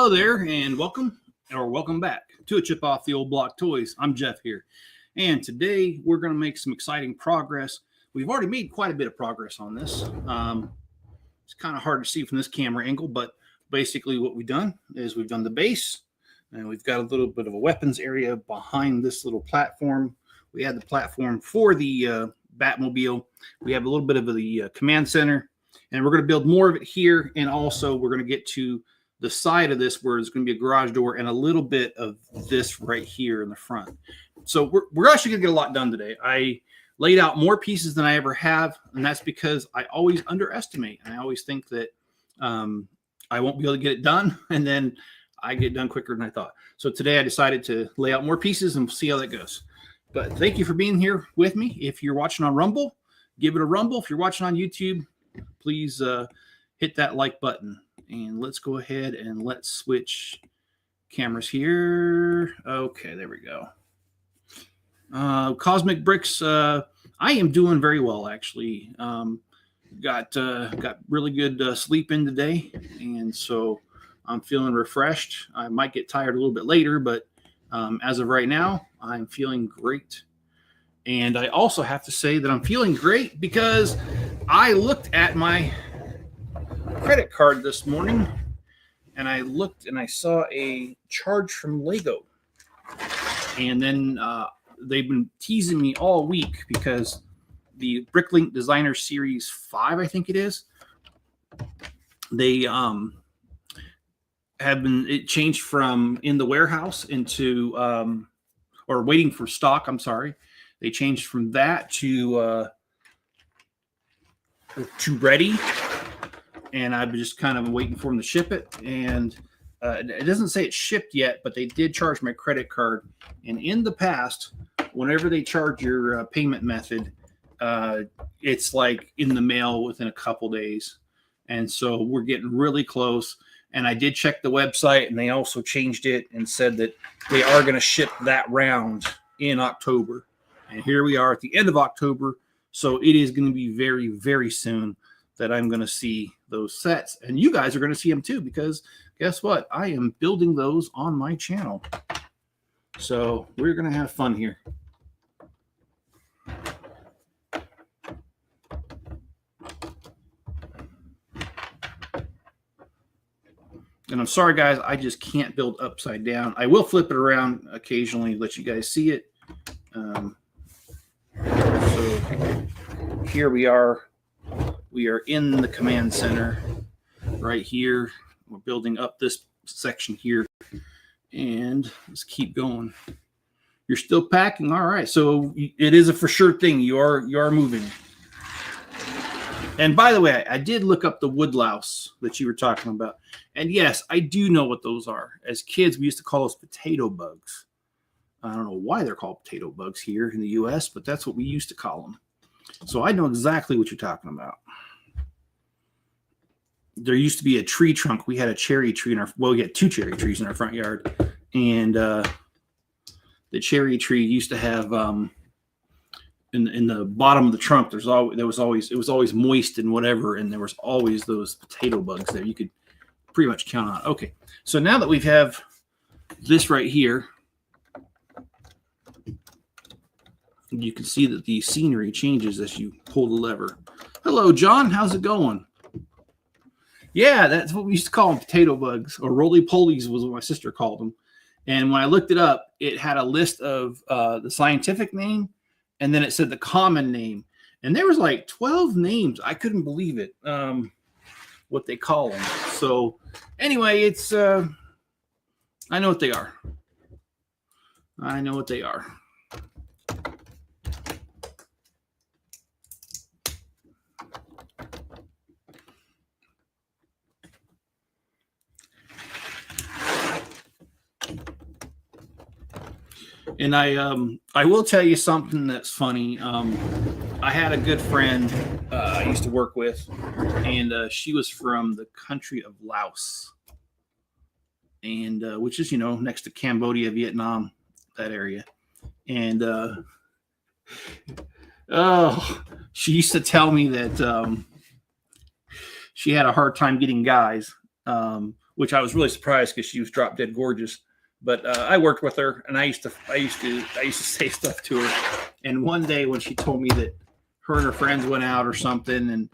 Hello there, and welcome back to a Chip Off the Old Block Toys. I'm Jeff here, and today we're going to make some exciting progress. We've already made quite a bit of progress on this. It's kind of hard to see from this camera angle, but basically what we've done is we've done the base, and we've got a little bit of a weapons area behind this little platform. We had the platform for the Batmobile. We have a little bit of the command center, and we're going to build more of it here, and also we're going to get to the side of this where there's going to be a garage door and a little bit of this right here in the front. So we're actually going to get a lot done today. I laid out more pieces than I ever have, and that's because I always underestimate, and I always think that I won't be able to get it done, and then I get done quicker than I thought. So today I decided to lay out more pieces and see how that goes. But thank you for being here with me. If you're watching on Rumble, give it a rumble. If you're watching on YouTube, please hit that like button. And let's go ahead and let's switch cameras here. Okay, there we go. Cosmic Bricks, I am doing very well, actually. Got really good sleep in today, and so I'm feeling refreshed. I might get tired a little bit later, but as of right now, I'm feeling great. And I also have to say that I'm feeling great because I looked at my credit card this morning, and I looked and I saw a charge from Lego, and then they've been teasing me all week because the Bricklink Designer Series 5, I think it is, they it changed from in the warehouse into or waiting for stock, I'm sorry, they changed from that to ready. And I've been just kind of waiting for them to ship it. And it doesn't say it's shipped yet, but they did charge my credit card. And in the past, whenever they charge your payment method, it's like in the mail within a couple days. And so we're getting really close. And I did check the website, and they also changed it and said that they are going to ship that round in October. And here we are at the end of October. So it is going to be very, very soon that I'm going to see those sets, and you guys are going to see them too, because guess what? I am building those on my channel. So we're going to have fun here. And I'm sorry, guys, I just can't build upside down. I will flip it around occasionally, let you guys see it. So here we are. We are in the command center right here. We're building up this section here, and let's keep going. You're still packing? All right. So it is a for sure thing. You are moving. And by the way, I did look up the wood louse that you were talking about. And yes, I do know what those are. As kids, we used to call those potato bugs. I don't know why they're called potato bugs here in the U.S., but that's what we used to call them. So I know exactly what you're talking about. There used to be a tree trunk. We had a cherry tree we had two cherry trees in our front yard. And the cherry tree used to have in the bottom of the trunk, it was always moist and whatever, and there was always those potato bugs there. You could pretty much count on. Okay. So now that we have this right here, you can see that the scenery changes as you pull the lever. Hello, John. How's it going? Yeah, that's what we used to call them, potato bugs, or roly-polies was what my sister called them. And when I looked it up, it had a list of the scientific name, and then it said the common name. And there was like 12 names. I couldn't believe it, what they call them. So anyway, it's I know what they are. I know what they are. And I will tell you something that's funny. I had a good friend I used to work with, and she was from the country of Laos, and which is, next to Cambodia, Vietnam, that area. And she used to tell me that she had a hard time getting guys. which I was really surprised because she was drop dead gorgeous. But I worked with her, and I used to say stuff to her. And one day when she told me that her and her friends went out or something, and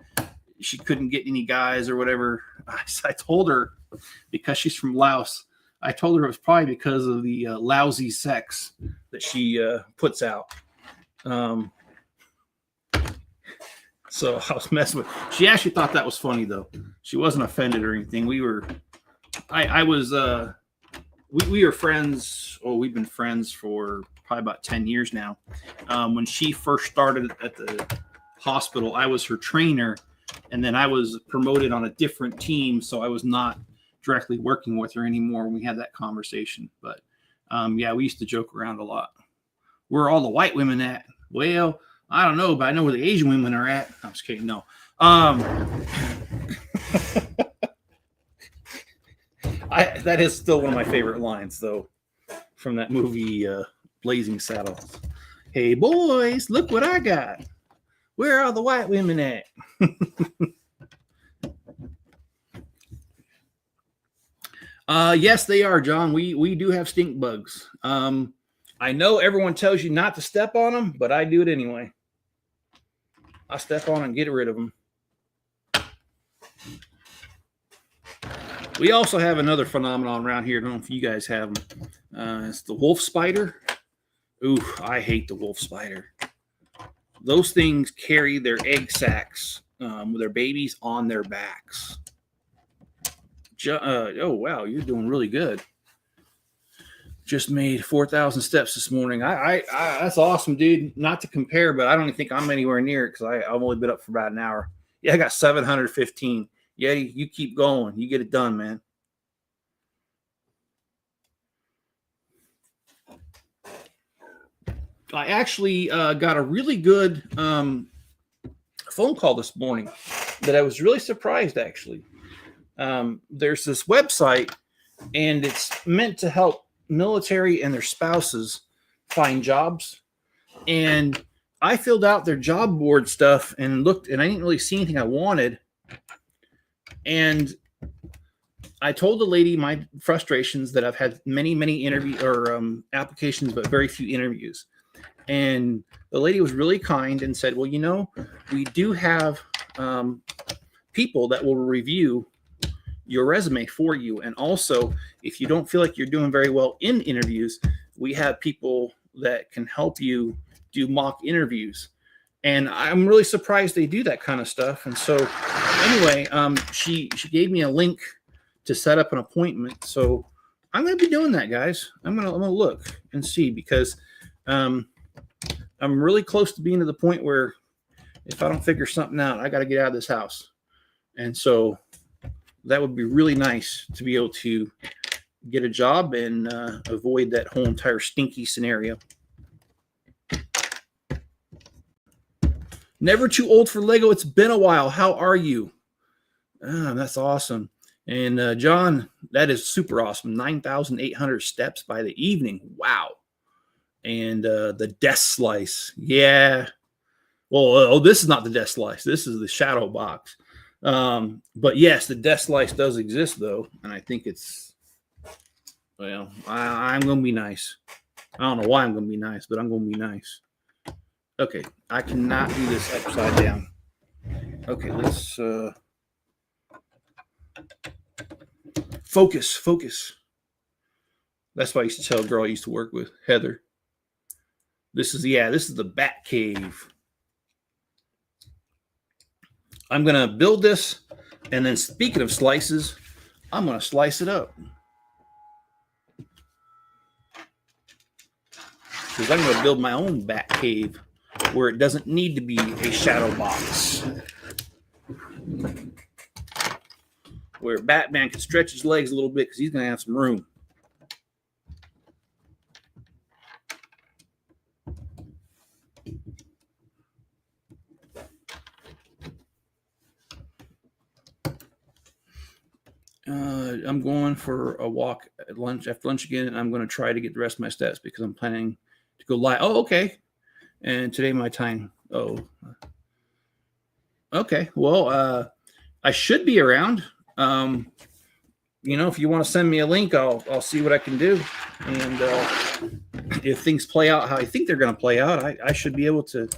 she couldn't get any guys or whatever, I told her, because she's from Laos, I told her it was probably because of the lousy sex that she puts out. So I was messing with. She actually thought that was funny though. She wasn't offended or anything. We were friends. Oh, we've been friends for probably about 10 years now. When she first started at the hospital, I was her trainer, and then I was promoted on a different team, so I was not directly working with her anymore when we had that conversation. But yeah, we used to joke around a lot. Where are all the white women at? Well, I don't know, but I know where the Asian women are at. I'm just kidding. No. That is still one of my favorite lines, though, from that movie, Blazing Saddles. Hey, boys, look what I got. Where are all the white women at? Yes, they are, John. We do have stink bugs. I know everyone tells you not to step on them, but I do it anyway. I step on and get rid of them. We also have another phenomenon around here. I don't know if you guys have them. It's the wolf spider. Ooh, I hate the wolf spider. Those things carry their egg sacs with their babies on their backs. Oh, wow, you're doing really good. Just made 4,000 steps this morning. I that's awesome, dude. Not to compare, but I don't even think I'm anywhere near it because I've only been up for about an hour. Yeah, I got 715. Yeah, you keep going. You get it done, man. I actually got a really good phone call this morning that I was really surprised, actually. There's this website, and it's meant to help military and their spouses find jobs. And I filled out their job board stuff and looked, and I didn't really see anything I wanted. And I told the lady my frustrations, that I've had many applications, but very few interviews. And the lady was really kind and said, well, you know, we do have people that will review your resume for you. And also, if you don't feel like you're doing very well in interviews, we have people that can help you do mock interviews. And I'm really surprised they do that kind of stuff. And so anyway, she gave me a link to set up an appointment. So I'm going to be doing that, guys. I'm going to look and see, because I'm really close to being to the point where if I don't figure something out, I got to get out of this house. And so that would be really nice to be able to get a job and avoid that whole entire stinky scenario. Never too old for Lego. It's been a while. How are you? That's awesome. And John, that is super awesome. 9,800 steps by the evening. Wow. And the death slice. Yeah. Well, this is not the death slice. This is the shadow box. But yes, the death slice does exist, though. And I think it's, well, I'm going to be nice. I don't know why I'm going to be nice, but I'm going to be nice. Okay, I cannot do this upside down. Okay, let's focus. That's what I used to tell a girl I used to work with, Heather. This is the Bat Cave. I'm going to build this, and then speaking of slices, I'm going to slice it up. Because I'm going to build my own Bat Cave, where it doesn't need to be a shadow box. Where Batman can stretch his legs a little bit because he's going to have some room. I'm going for a walk at lunch, after lunch again, and I'm going to try to get the rest of my steps because I'm planning to go live. Oh, okay. And today my time. Oh, okay. Well, I should be around. if you want to send me a link, I'll see what I can do. And if things play out how I think they're going to play out, I should be able to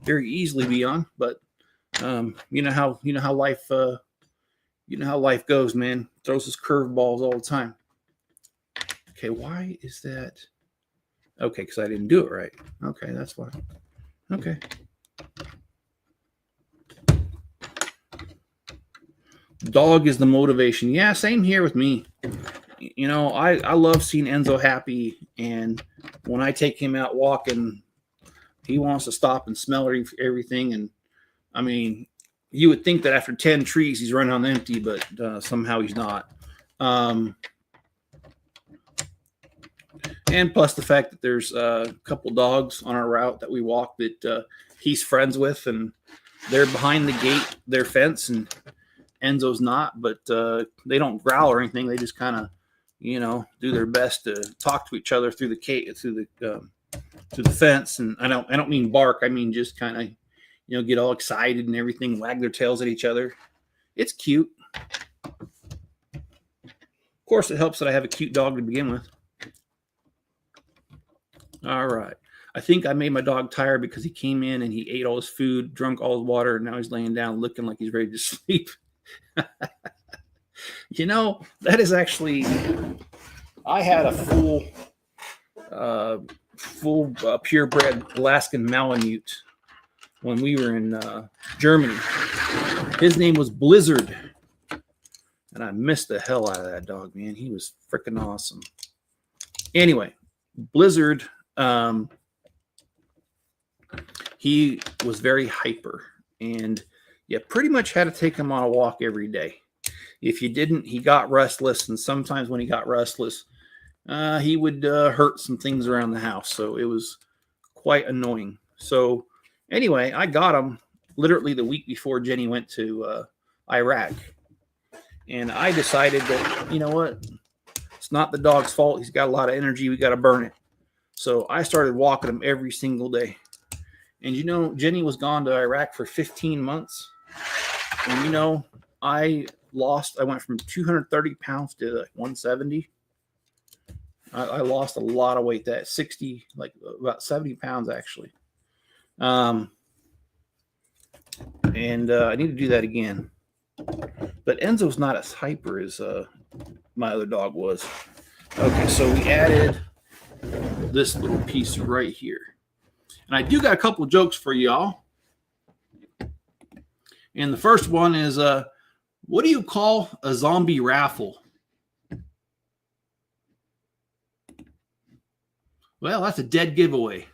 very easily be on. But you know how life goes, man. Throws us curveballs all the time. Okay, why is that? Okay, because I didn't do it right. Okay, that's why. Okay. Dog is the motivation. Yeah, same here with me. I love seeing Enzo happy, and when I take him out walking, he wants to stop and smell everything. And I mean, you would think that after 10 trees he's running on empty, but somehow he's not. And plus the fact that there's a couple dogs on our route that we walk that he's friends with, and they're behind the gate, their fence, and Enzo's not, but they don't growl or anything. They just kind of, do their best to talk to each other through the fence. And I don't mean bark. I mean just kind of, get all excited and everything, wag their tails at each other. It's cute. Of course, it helps that I have a cute dog to begin with. All right. I think I made my dog tired because he came in and he ate all his food, drunk all his water, and now he's laying down looking like he's ready to sleep. That is actually, I had a full purebred Alaskan Malamute when we were in Germany. His name was Blizzard, and I missed the hell out of that dog, man. He was freaking awesome. Anyway, Blizzard, he was very hyper, and you pretty much had to take him on a walk every day. If you didn't, he got restless, and sometimes when he got restless, he would hurt some things around the house, so it was quite annoying. So anyway, I got him literally the week before Jenny went to Iraq, and I decided that, you know what, it's not the dog's fault. He's got a lot of energy. We got to burn it. So I started walking him every single day. And Jenny was gone to Iraq for 15 months. And I went from 230 pounds to like 170. I lost a lot of weight, that 60, like about 70 pounds actually. And I need to do that again. But Enzo's not as hyper as my other dog was. Okay, so we added this little piece right here. And I do got a couple of jokes for y'all. And the first one is, what do you call a zombie raffle? Well, that's a dead giveaway.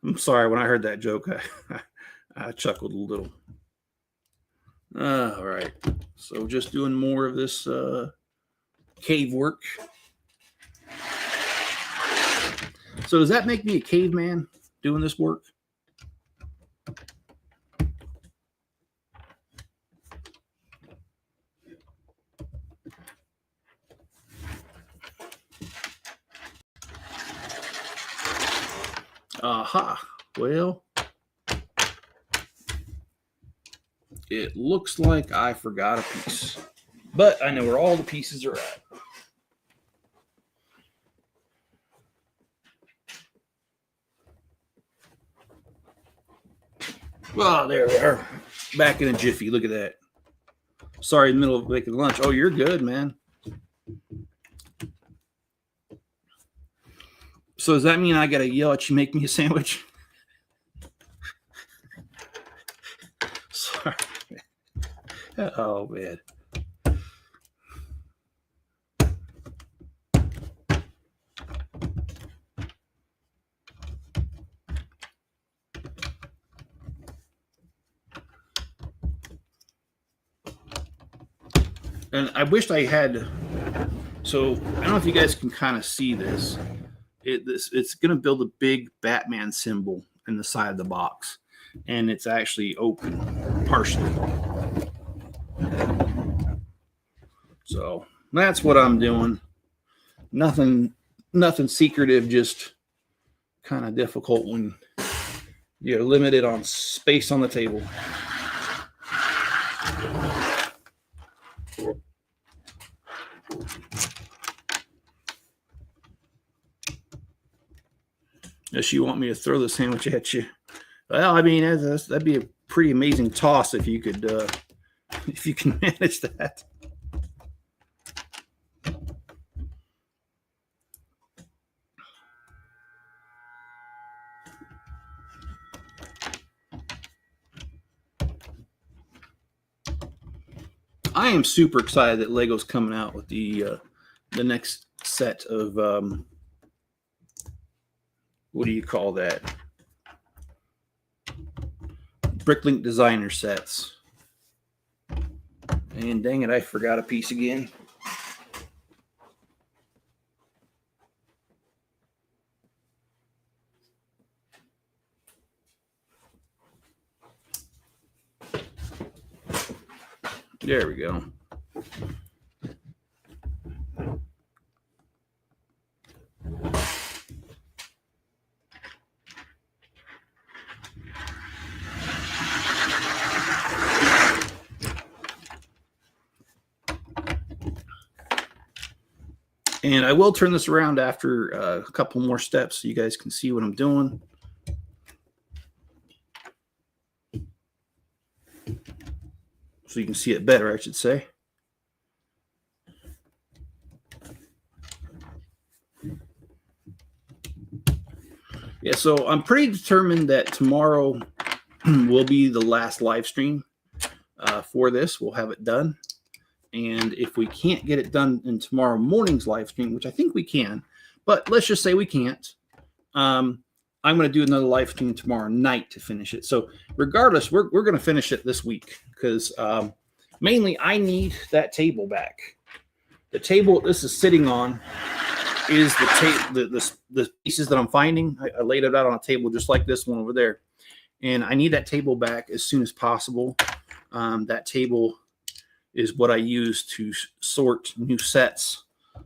I'm sorry, when I heard that joke, I chuckled a little. All right, so just doing more of this cave work. So does that make me a caveman doing this work? Aha. Well, it looks like I forgot a piece, but I know where all the pieces are at. Well, there we are. Back in a jiffy. Look at that. Sorry, in the middle of making lunch. Oh, you're good, man. So does that mean I got to yell at you, make me a sandwich? Sorry. Oh, man. And I wished I had. So I don't know if you guys can kind of see this. It's going to build a big Batman symbol in the side of the box, and it's actually open partially. So that's what I'm doing. Nothing secretive, just kind of difficult when you're limited on space on the table. Does you want me to throw the sandwich at you? Well, I mean, that'd be a pretty amazing toss if you could, if you can manage that. I am super excited that Lego's coming out with the next set of what do you call that? Bricklink designer sets. And dang it, I forgot a piece again. There we go. And I will turn this around after a couple more steps so you guys can see what I'm doing. So you can see it better, I should say. Yeah, so I'm pretty determined that tomorrow will be the last live stream for this. We'll have it done. And if we can't get it done in tomorrow morning's live stream, which I think we can, but let's just say we can't, I'm going to do another live stream tomorrow night to finish it. So regardless, we're going to finish it this week because mainly I need that table back. The table this is sitting on is the pieces that I'm finding. I laid it out on a table just like this one over there. And I need that table back as soon as possible. That table is what I use to sort new sets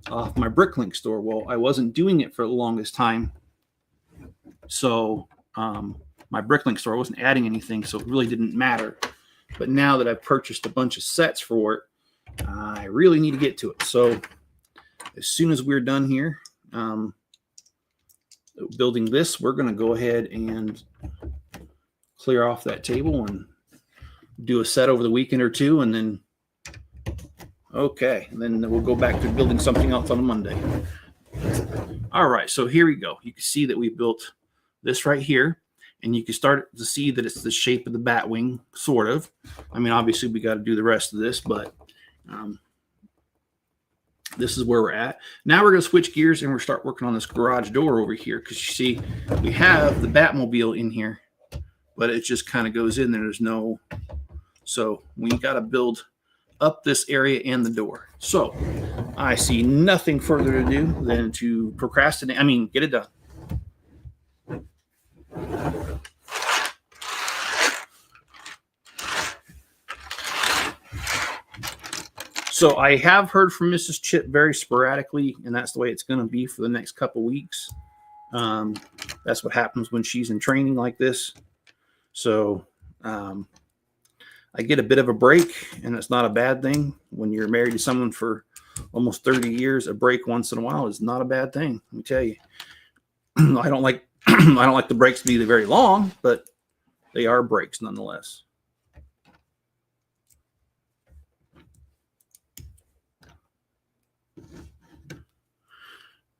off my Bricklink store. Well, I wasn't doing it for the longest time. So my Bricklink store wasn't adding anything, so it really didn't matter. But now that I've purchased a bunch of sets for it, I really need to get to it. So as soon as we're done here building this, we're going to go ahead and clear off that table and do a set over the weekend or two, and then and then we'll go back to building something else on a Monday. All right, so here we go. You can see that we built this right here, and you can start to see that it's the shape of the bat wing, sort of. I mean, obviously we got to do the rest of this, but this is where we're at. Now we're going to switch gears and we're start working on this garage door over here, because you see we have the Batmobile in here, but it just kind of goes in there. There's no, so we got to build up this area and the door. So I see nothing further to do than to procrastinate. I mean, get it done. So I have heard from Mrs. Chip very sporadically, and that's the way it's going to be for the next couple weeks. That's what happens when she's in training like this. So I get a bit of a break, and it's not a bad thing. When you're married to someone for almost 30 years, a break once in a while is not a bad thing. Let me tell you. I don't like the breaks to be very long, but they are breaks nonetheless.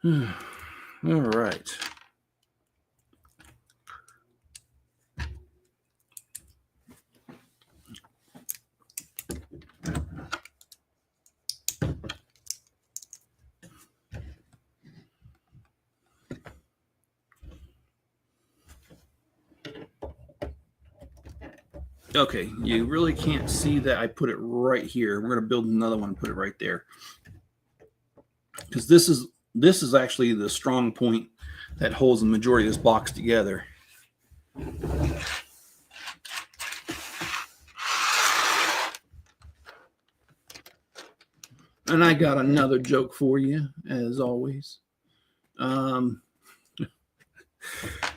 All right. Okay, you really can't see that I put it right here. We're going to build another one and put it right there. Because this is actually the strong point that holds the majority of this box together. And I got another joke for you, as always.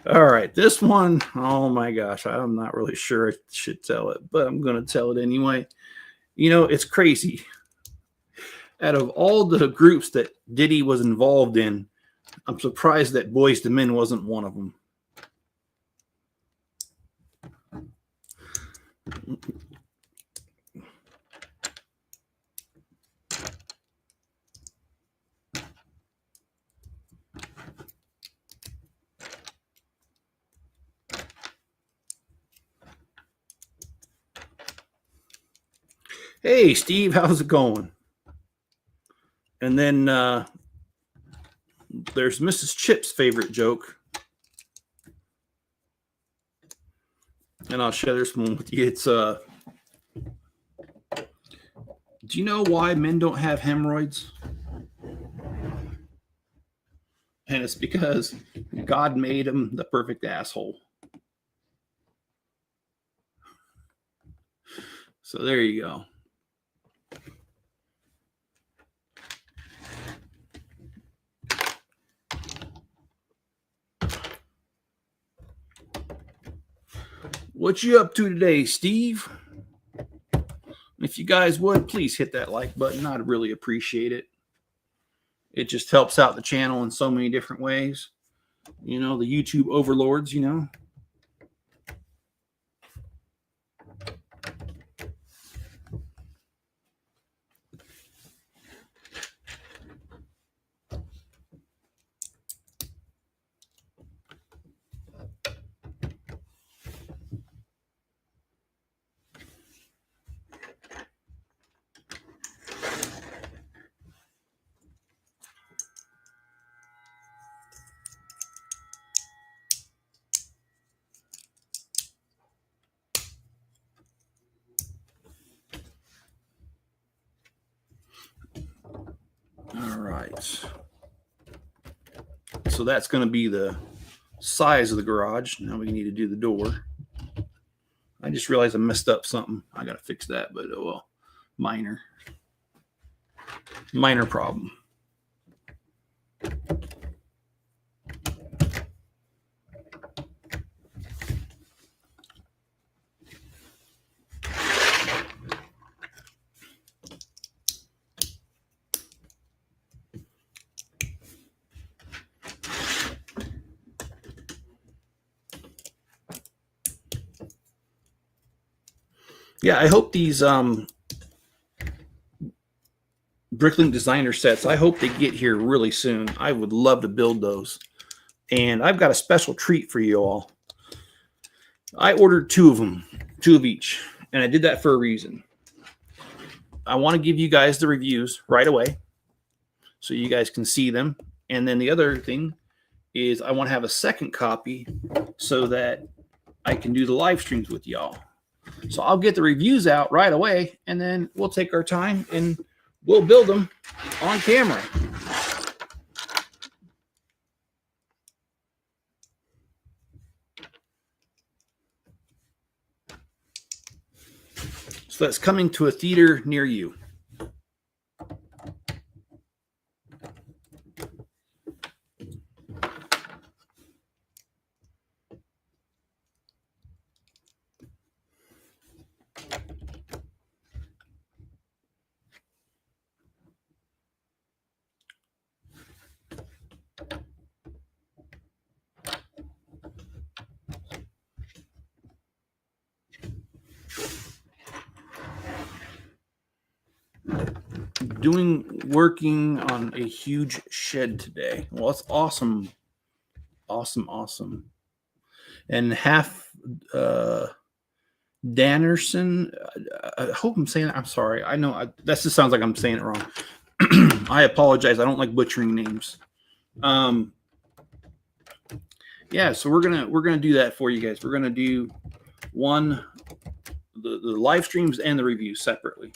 All right, this one, oh my gosh, I'm not really sure I should tell it, but I'm going to tell it anyway. You know, it's crazy. Out of all the groups that Diddy was involved in, I'm surprised that Boyz II Men wasn't one of them. Hey, Steve, how's it going? And then there's Mrs. Chip's favorite joke. And I'll share this one with you. It's do you know why men don't have hemorrhoids? And it's because God made them the perfect asshole. So there you go. What you up to today, Steve? If you guys would, please hit that like button. I'd really appreciate it. It just helps out the channel in so many different ways. You know, the YouTube overlords, you know. All right. So that's going to be the size of the garage. Now we need to do the door. I just realized I messed up something. I got to fix that, but oh well. Minor problem. Yeah, I hope these Bricklink designer sets, I hope they get here really soon. I would love to build those. And I've got a special treat for you all. I ordered 2 of them, 2 of each. And I did that for a reason. I want to give you guys the reviews right away so you guys can see them. And then the other thing is I want to have a second copy so that I can do the live streams with y'all. So I'll get the reviews out right away, and then we'll take our time and we'll build them on camera. So that's coming to a theater near you. Working on a huge shed today. Well, it's awesome. Awesome. And half Dannerson, I hope I'm saying that. I'm sorry. I know that just sounds like I'm saying it wrong. I apologize. I don't like butchering names. Yeah, so we're gonna do that for you guys. We're gonna do one the live streams and the reviews separately.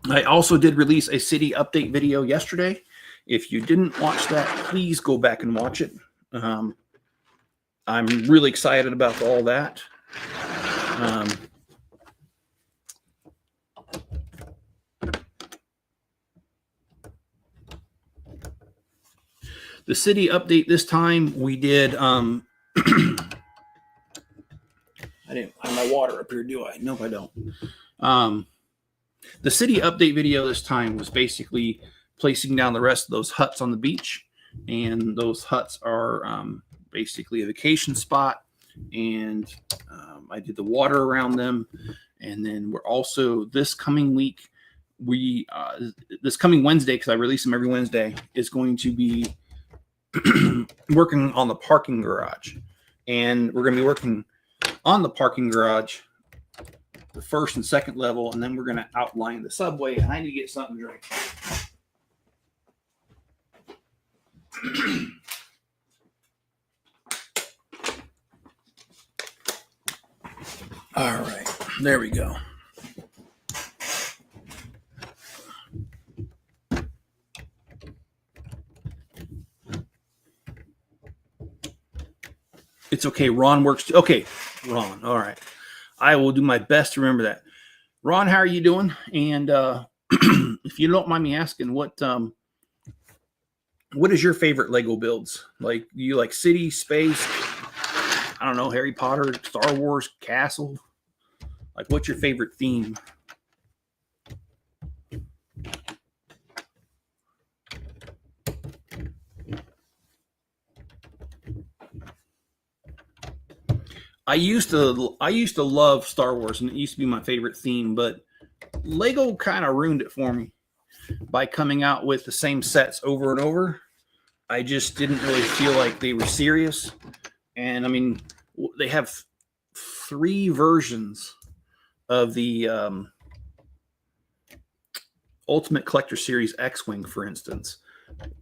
I also did release a city update video yesterday. If you didn't watch that, please go back and watch it. I'm really excited about all that. The city update this time, we did... I didn't have my water up here, do I? Nope, I don't. The city update video this time was basically placing down the rest of those huts on the beach. And those huts are basically a vacation spot. And I did the water around them. And then we're also, this coming week, this coming Wednesday, because I release them every Wednesday, is going to be working on the parking garage. And we're going to be working on the parking garage, the first and second level, and then we're going to outline the subway. And I need to get something to drink. All right, there we go. It's okay. Ron works too. Okay, Ron. All right. I will do my best to remember that. Ron, how are you doing? And if you don't mind me asking, what is your favorite Lego builds? Like, you like city, space, I don't know, Harry Potter, Star Wars, castle? Like, what's your favorite theme? I used to love Star Wars, and it used to be my favorite theme, but Lego kind of ruined it for me by coming out with the same sets over and over. I just didn't really feel like they were serious. And I mean, they have 3 versions of the Ultimate Collector Series X-Wing, for instance.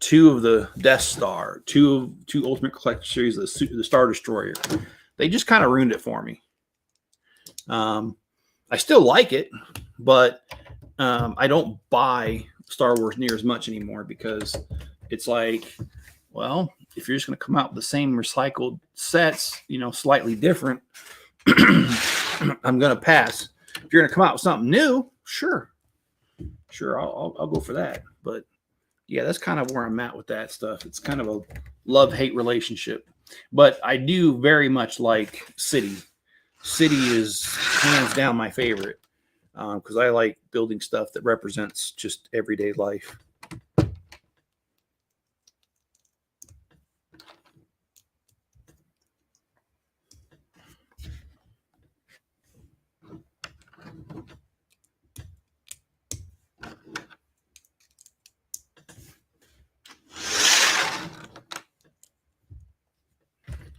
2 of the Death Star, 2 Ultimate Collector Series, the Star Destroyer. They just kind of ruined it for me. I still like it, but I don't buy Star Wars near as much anymore, because it's like, well, if you're just going to come out with the same recycled sets, you know, slightly different, I'm going to pass. If you're going to come out with something new, sure, I'll go for that. But yeah, that's kind of where I'm at with that stuff. It's kind of a love-hate relationship. But I do very much like City. City is hands down my favorite, because I like building stuff that represents just everyday life.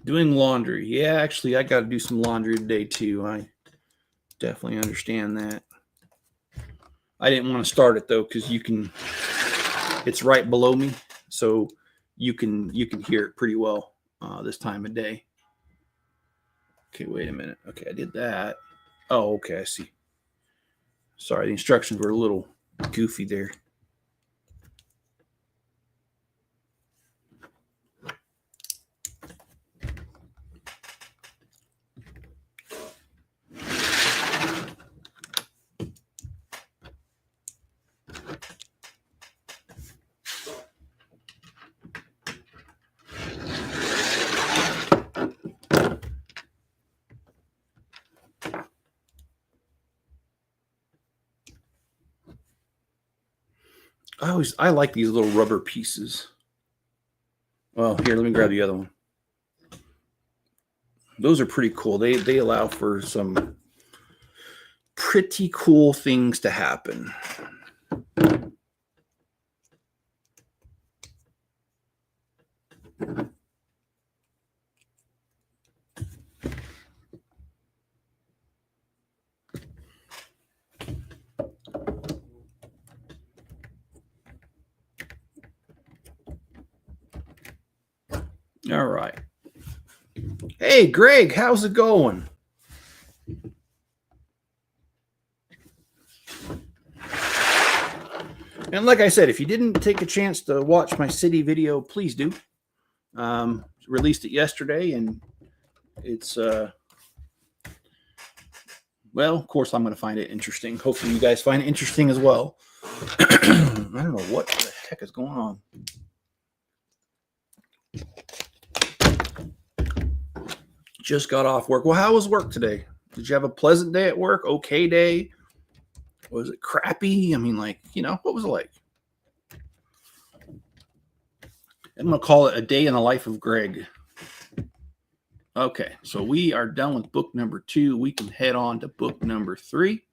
Doing laundry. Yeah, actually, I got to do some laundry today, too. I definitely understand that. I didn't want to start it, though, because it's right below me, so you can hear it pretty well this time of day. Okay, wait a minute. Okay, I did that. Oh, okay, I see. Sorry, the instructions were a little goofy there. I like these little rubber pieces. Well, here, let me grab the other one. Those are pretty cool. They allow for some pretty cool things to happen. All right. Hey, Greg, how's it going? And like I said, if you didn't take a chance to watch my city video, please do. Released it yesterday, and it's well, of course, I'm going to find it interesting. Hopefully, you guys find it interesting as well. I don't know what the heck is going on. Just got off work. Well, how was work today? Did you have a pleasant day at work? Okay day? Was it crappy? I mean, like, you know, what was it like? I'm going to call it a day in the life of Greg. Okay, so we are done with book number 2. We can head on to book number 3.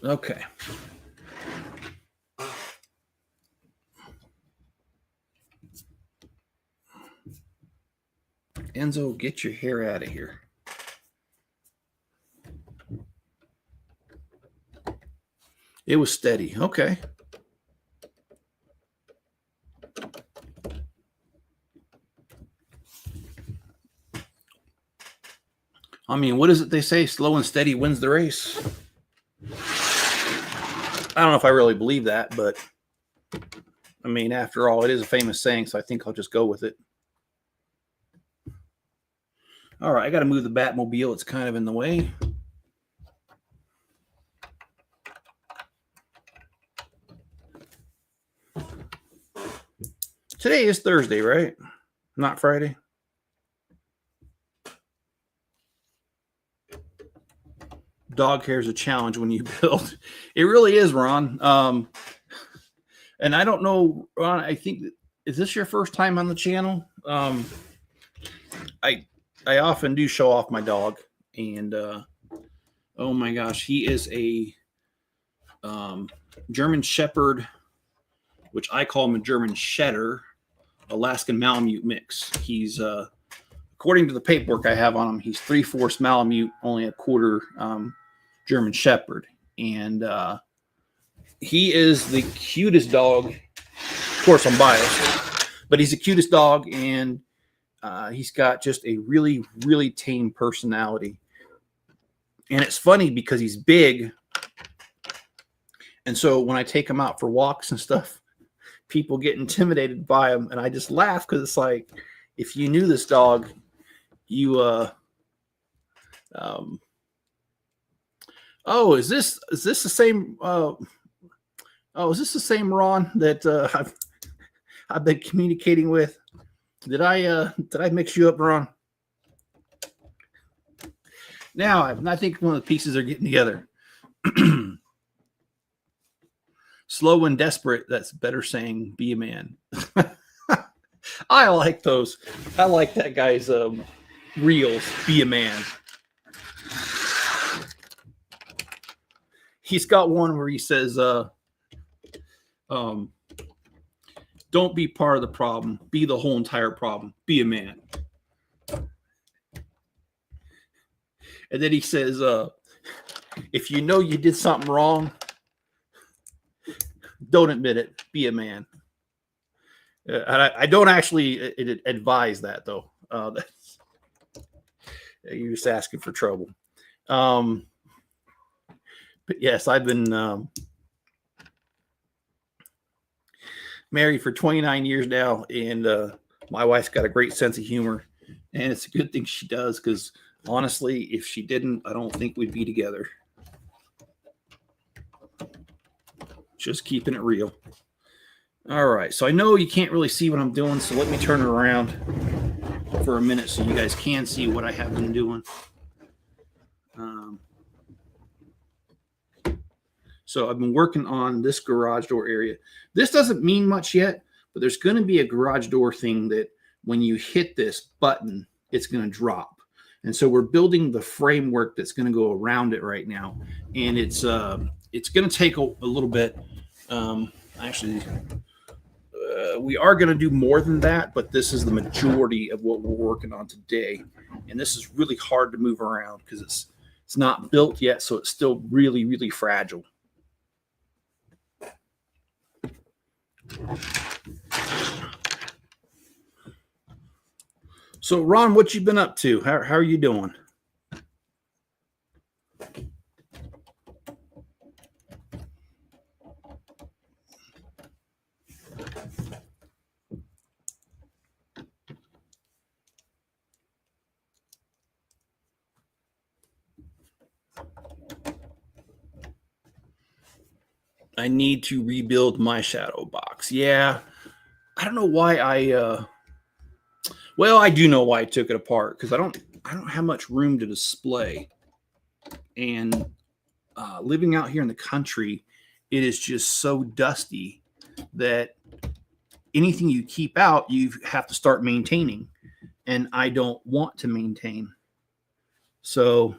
Okay. Enzo, get your hair out of here. It was steady. Okay. I mean, what is it they say? Slow and steady wins the race. I don't know if I really believe that, but I mean, after all, it is a famous saying, so I think I'll just go with it. All right, I got to move the Batmobile. It's kind of in the way. Today is Thursday, right? Not Friday. Dog hair is a challenge when you build. It really is, Ron. And I don't know, Ron, I think, is this your first time on the channel? I often do show off my dog, and oh my gosh, he is a German Shepherd, which I call him a German Shedder, Alaskan Malamute mix. He's according to the paperwork I have on him, he's 3/4 Malamute, only a quarter German Shepherd, and he is the cutest dog. Of course, I'm biased, but he's the cutest dog, and he's got just a really, really tame personality. And it's funny because he's big, and so when I take him out for walks and stuff, people get intimidated by him, and I just laugh because it's like, if you knew this dog, you oh, is this the same is this the same Ron that I've been communicating with? Did I mix you up, Ron? Now I think one of the pieces are getting together. Slow and desperate, that's better saying be a man. I like those. I like that guy's reels, be a man. He's got one where he says, don't be part of the problem, be the whole entire problem, be a man. And then he says, if you know you did something wrong, don't admit it, be a man. I don't actually advise that, though. You're just asking for trouble. But yes, I've been married for 29 years now, and my wife's got a great sense of humor, and it's a good thing she does, because honestly, if she didn't, I don't think we'd be together. Just keeping it real. All right, so I know you can't really see what I'm doing, so let me turn it around for a minute so you guys can see what I have been doing. So I've been working on this garage door area. This doesn't mean much yet, but there's going to be a garage door thing that when you hit this button, it's going to drop. And so we're building the framework that's going to go around it right now. And it's going to take a little bit. We are going to do more than that, but this is the majority of what we're working on today. And this is really hard to move around because it's not built yet, so it's still really, really fragile. So, Ron, what you been up to? How are you doing? I need to rebuild my shadow box. Yeah, I don't know why well, I do know why I took it apart, because I don't have much room to display. And living out here in the country, it is just so dusty that anything you keep out, you have to start maintaining. And I don't want to maintain. So,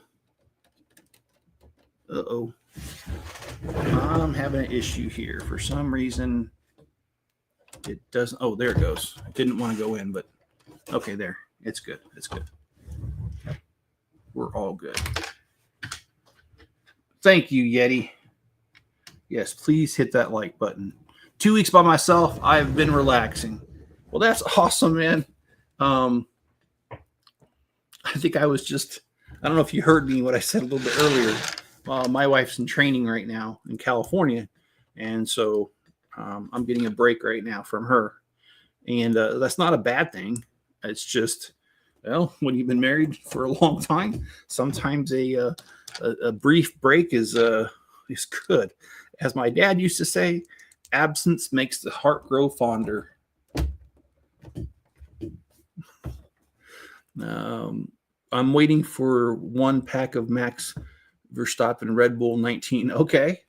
uh-oh. I'm having an issue here. For some reason, it doesn't. Oh, there it goes. I didn't want to go in, but okay, there. It's good. It's good. We're all good. Thank you, Yeti. Yes, please hit that like button. 2 weeks by myself, I've been relaxing. Well, that's awesome, man. I think I was just, I don't know if you heard me, what I said a little bit earlier. My wife's in training right now in California. And so I'm getting a break right now from her. And that's not a bad thing. It's just, well, when you've been married for a long time, sometimes a brief break is good. As my dad used to say, absence makes the heart grow fonder. I'm waiting for 1 pack of Max Verstappen Red Bull 19. Okay.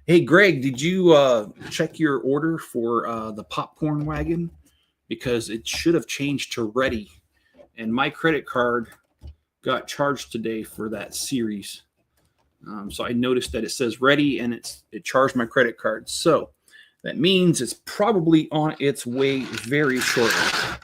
Hey, Greg, did you check your order for the popcorn wagon? Because it should have changed to ready. And my credit card got charged today for that series. So I noticed that it says ready, and it charged my credit card. So that means it's probably on its way very shortly.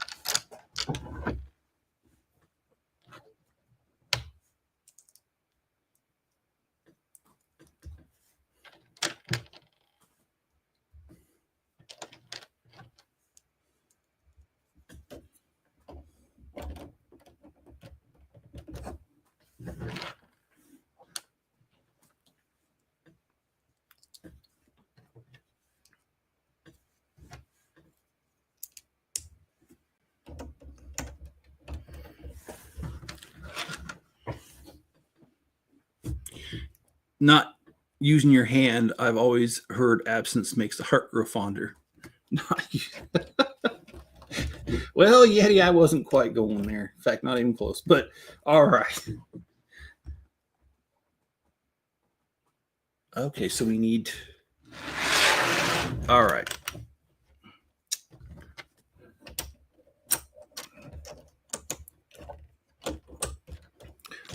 Not using your hand, I've always heard absence makes the heart grow fonder. Well, Yeti, I wasn't quite going there. In fact, not even close. But all right. Okay, so we need. All right.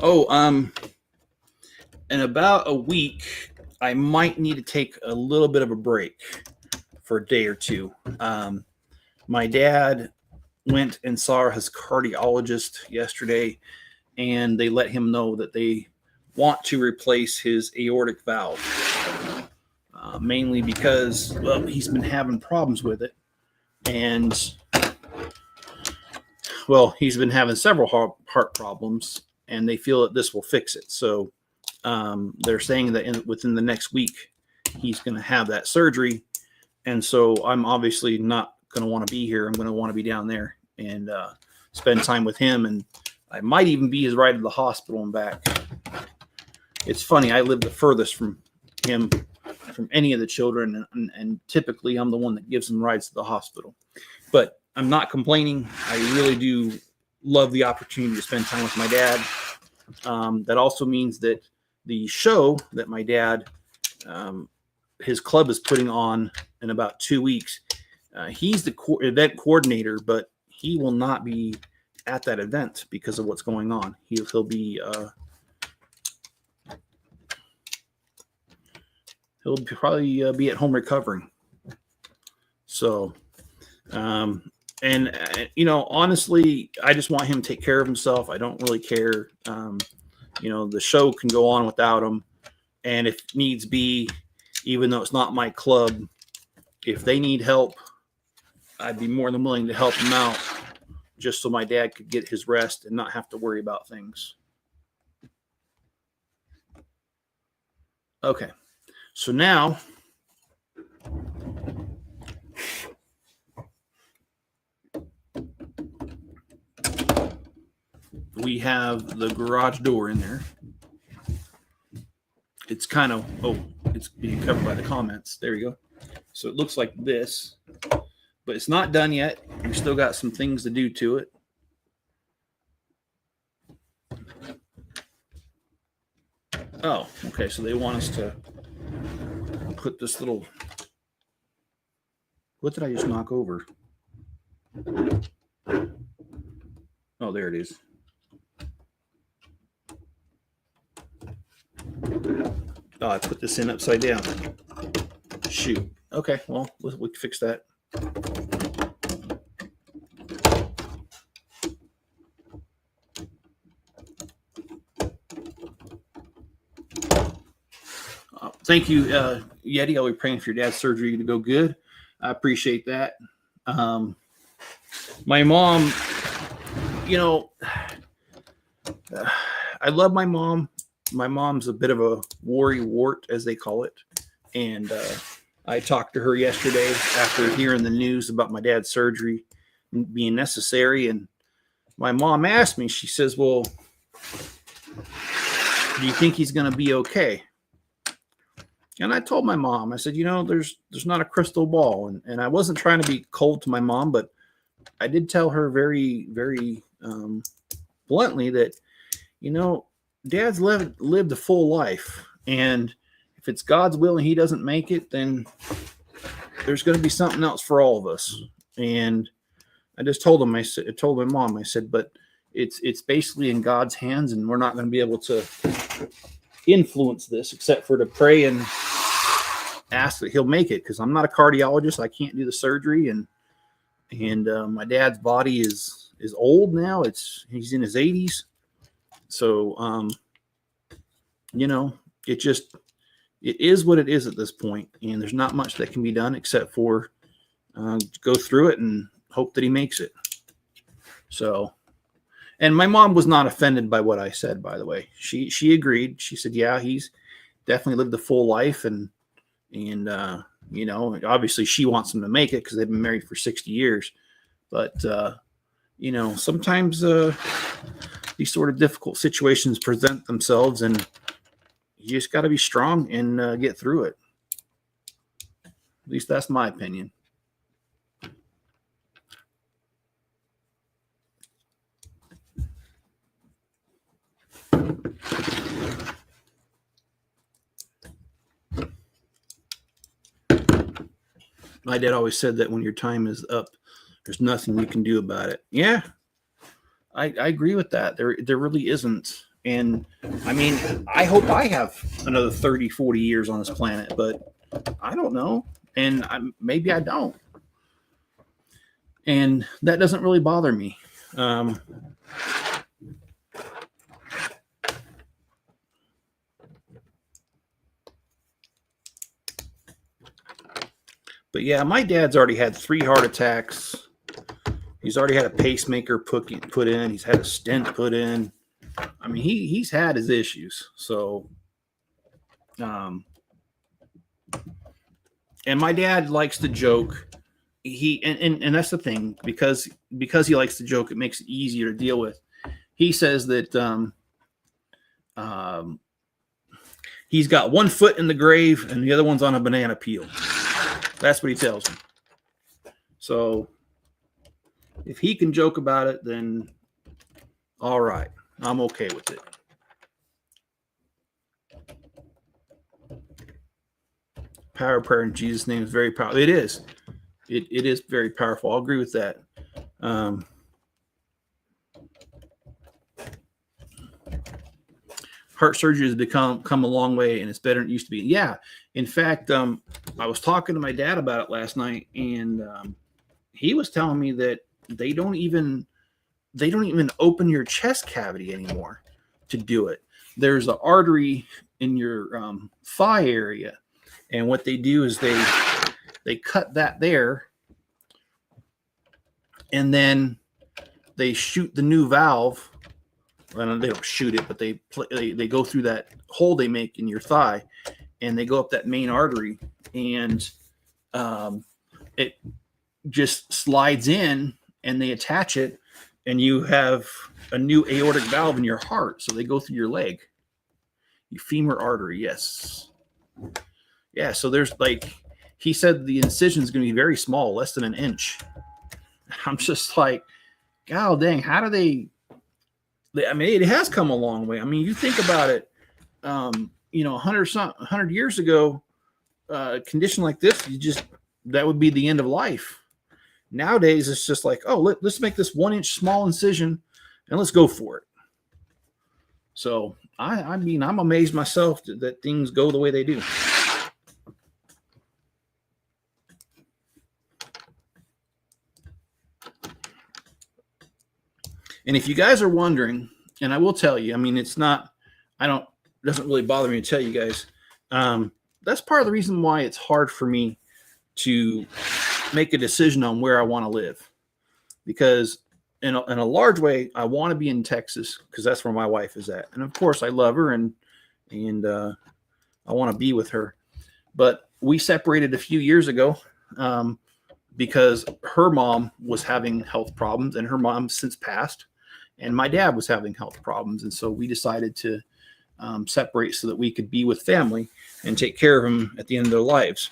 Oh, in about a week, I might need to take a little bit of a break for a day or two. My dad went and saw his cardiologist yesterday, and they let him know that they want to replace his aortic valve, mainly because, well, he's been having problems with it. And, well, he's been having several heart problems, and they feel that this will fix it. So they're saying that within the next week, he's going to have that surgery. And so I'm obviously not going to want to be here. I'm going to want to be down there and spend time with him. And I might even be his ride to the hospital and back. It's funny. I live the furthest from him, from any of the children. And typically I'm the one that gives them rides to the hospital. But I'm not complaining. I really do love the opportunity to spend time with my dad. That also means that the show that my dad, his club is putting on in about 2 weeks, he's the event coordinator, but he will not be at that event because of what's going on. He'll probably be at home recovering. So, and honestly, I just want him to take care of himself. I don't really care. The show can go on without him. And if needs be, even though it's not my club, if they need help, I'd be more than willing to help him out just so my dad could get his rest and not have to worry about things. Okay, so now we have the garage door in there. It's kind of, it's being covered by the comments. There you go. So it looks like this, but it's not done yet. We still got some things to do to it. Oh, okay. So they want us to put this little, what did I just knock over? Oh, there it is. Oh, I put this in upside down. Shoot. Okay, well, we can fix that. Thank you, Yeti. I'll be praying for your dad's surgery to go good. I appreciate that. My mom, you know, I love my mom. My mom's a bit of a worry wart, as they call it. And I talked to her yesterday after hearing the news about my dad's surgery being necessary. And my mom asked me, she says, well, do you think he's going to be okay? And I told my mom, I said, you know, there's not a crystal ball. And I wasn't trying to be cold to my mom, but I did tell her very, very bluntly that, you know, Dad's lived a full life, and if it's God's will and he doesn't make it, then there's going to be something else for all of us. And I just told him, I told my mom, I said, but it's basically in God's hands, and we're not going to be able to influence this except for to pray and ask that he'll make it, because I'm not a cardiologist. I can't do the surgery, and my dad's body is old now. He's in his 80s. So, you know, it is what it is at this point, and there's not much that can be done except for go through it and hope that he makes it. So, and my mom was not offended by what I said, by the way. She agreed. She said, yeah, he's definitely lived a full life, and you know, obviously she wants him to make it because they've been married for 60 years. But, you know, sometimes these sort of difficult situations present themselves, and you just got to be strong and get through it. At least that's my opinion. My dad always said that when your time is up, there's nothing you can do about it. Yeah, I agree with that. There really isn't. And I mean, I hope I have another 30, 40 years on this planet, but I don't know. And maybe I don't. And that doesn't really bother me. But yeah, my dad's already had 3 heart attacks. He's already had a pacemaker put in. He's had a stent put in. I mean, he's had his issues. So, and my dad likes to joke. And that's the thing, because he likes to joke, it makes it easier to deal with. He says that he's got one foot in the grave and the other one's on a banana peel. That's what he tells me. So if he can joke about it, then all right, I'm okay with it. Power of prayer in Jesus' name is very powerful. It is. It is very powerful. I'll agree with that. Heart surgery has come a long way, and it's better than it used to be. Yeah. In fact, I was talking to my dad about it last night, and he was telling me that they don't even open your chest cavity anymore to do it. There's an artery in your thigh area, and what they do is they cut that there, and then they shoot the new valve. Well, they don't shoot it, but they go through that hole they make in your thigh, and they go up that main artery, and it just slides in, and they attach it, and you have a new aortic valve in your heart. So they go through your leg, your femur artery. Yes. Yeah. So there's like, he said the incision is going to be very small, less than an inch. I'm just like, God dang, how do they, I mean, it has come a long way. I mean, you think about it, 100 years ago, a condition like this, that would be the end of life. Nowadays, it's just like, oh, let's make this 1 inch small incision and let's go for it. So, I mean, I'm amazed myself that things go the way they do. And if you guys are wondering, and I will tell you, I mean, it doesn't really bother me to tell you guys. That's part of the reason why it's hard for me to make a decision on where I want to live, because in a large way, I want to be in Texas because that's where my wife is at. And of course I love her and I want to be with her, but we separated a few years ago, because her mom was having health problems, and her mom since passed, and my dad was having health problems. And so we decided to separate so that we could be with family and take care of them at the end of their lives.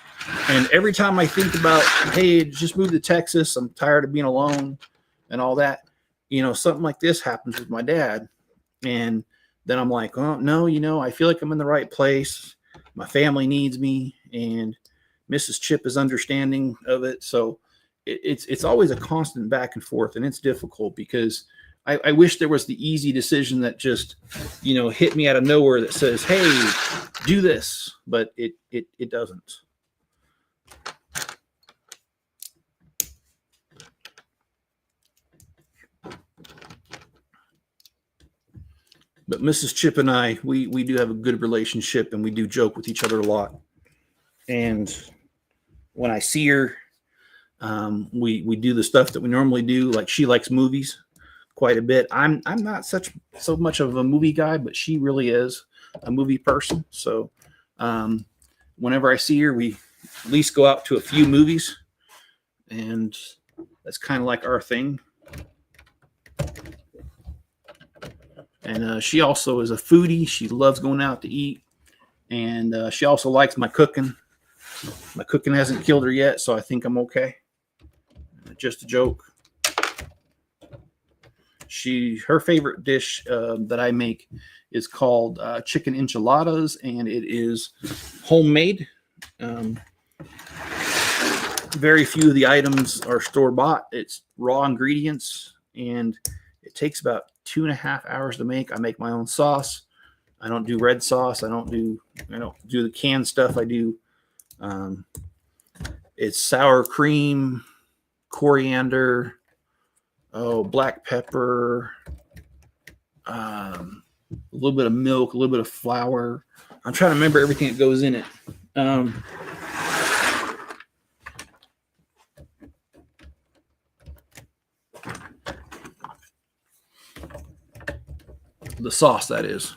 And every time I think about, hey, just move to Texas, I'm tired of being alone and all that, something like this happens with my dad. And then I'm like, oh, no, I feel like I'm in the right place. My family needs me, and Mrs. Chip is understanding of it. So it's always a constant back and forth, and it's difficult because I wish there was the easy decision that just, hit me out of nowhere that says, hey, do this, but it doesn't. But Mrs. Chip and I, we do have a good relationship, and we do joke with each other a lot. And when I see her, we do the stuff that we normally do. Like, she likes movies quite a bit. I'm not so much of a movie guy, but she really is a movie person. So whenever I see her, we at least go out to a few movies, and that's kind of like our thing. And she also is a foodie. She loves going out to eat, and she also likes my cooking. My cooking hasn't killed her yet, so I think I'm okay. Just a joke. Her favorite dish that I make is called chicken enchiladas, and it is homemade. Very few of the items are store-bought. It's raw ingredients, and it takes about 2.5 hours to make. I make my own sauce. I don't do red sauce. I don't do the canned stuff. I do it's sour cream, coriander, black pepper, a little bit of milk, a little bit of flour. I'm trying to remember everything that goes in it. The sauce, that is.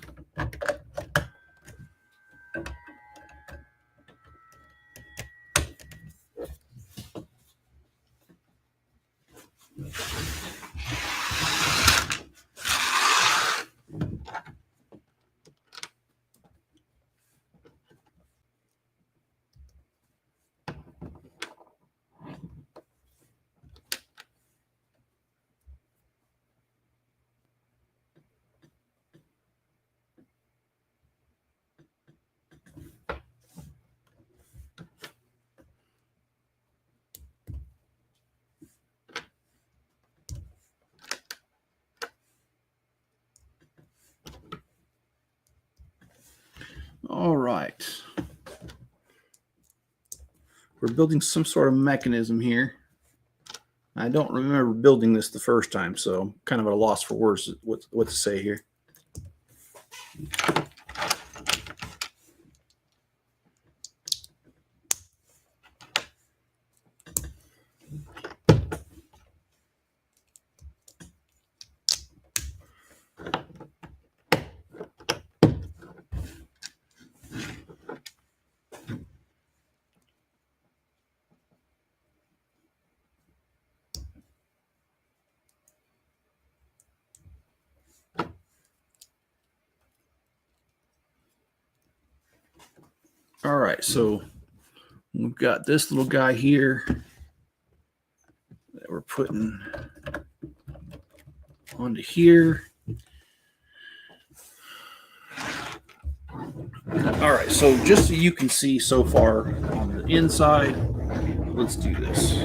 All right. We're building some sort of mechanism here. I don't remember building this the first time, so I'm kind of at a loss for words what to say here. All right, so we've got this little guy here that we're putting onto here. All right, so just so you can see so far on the inside, let's do this.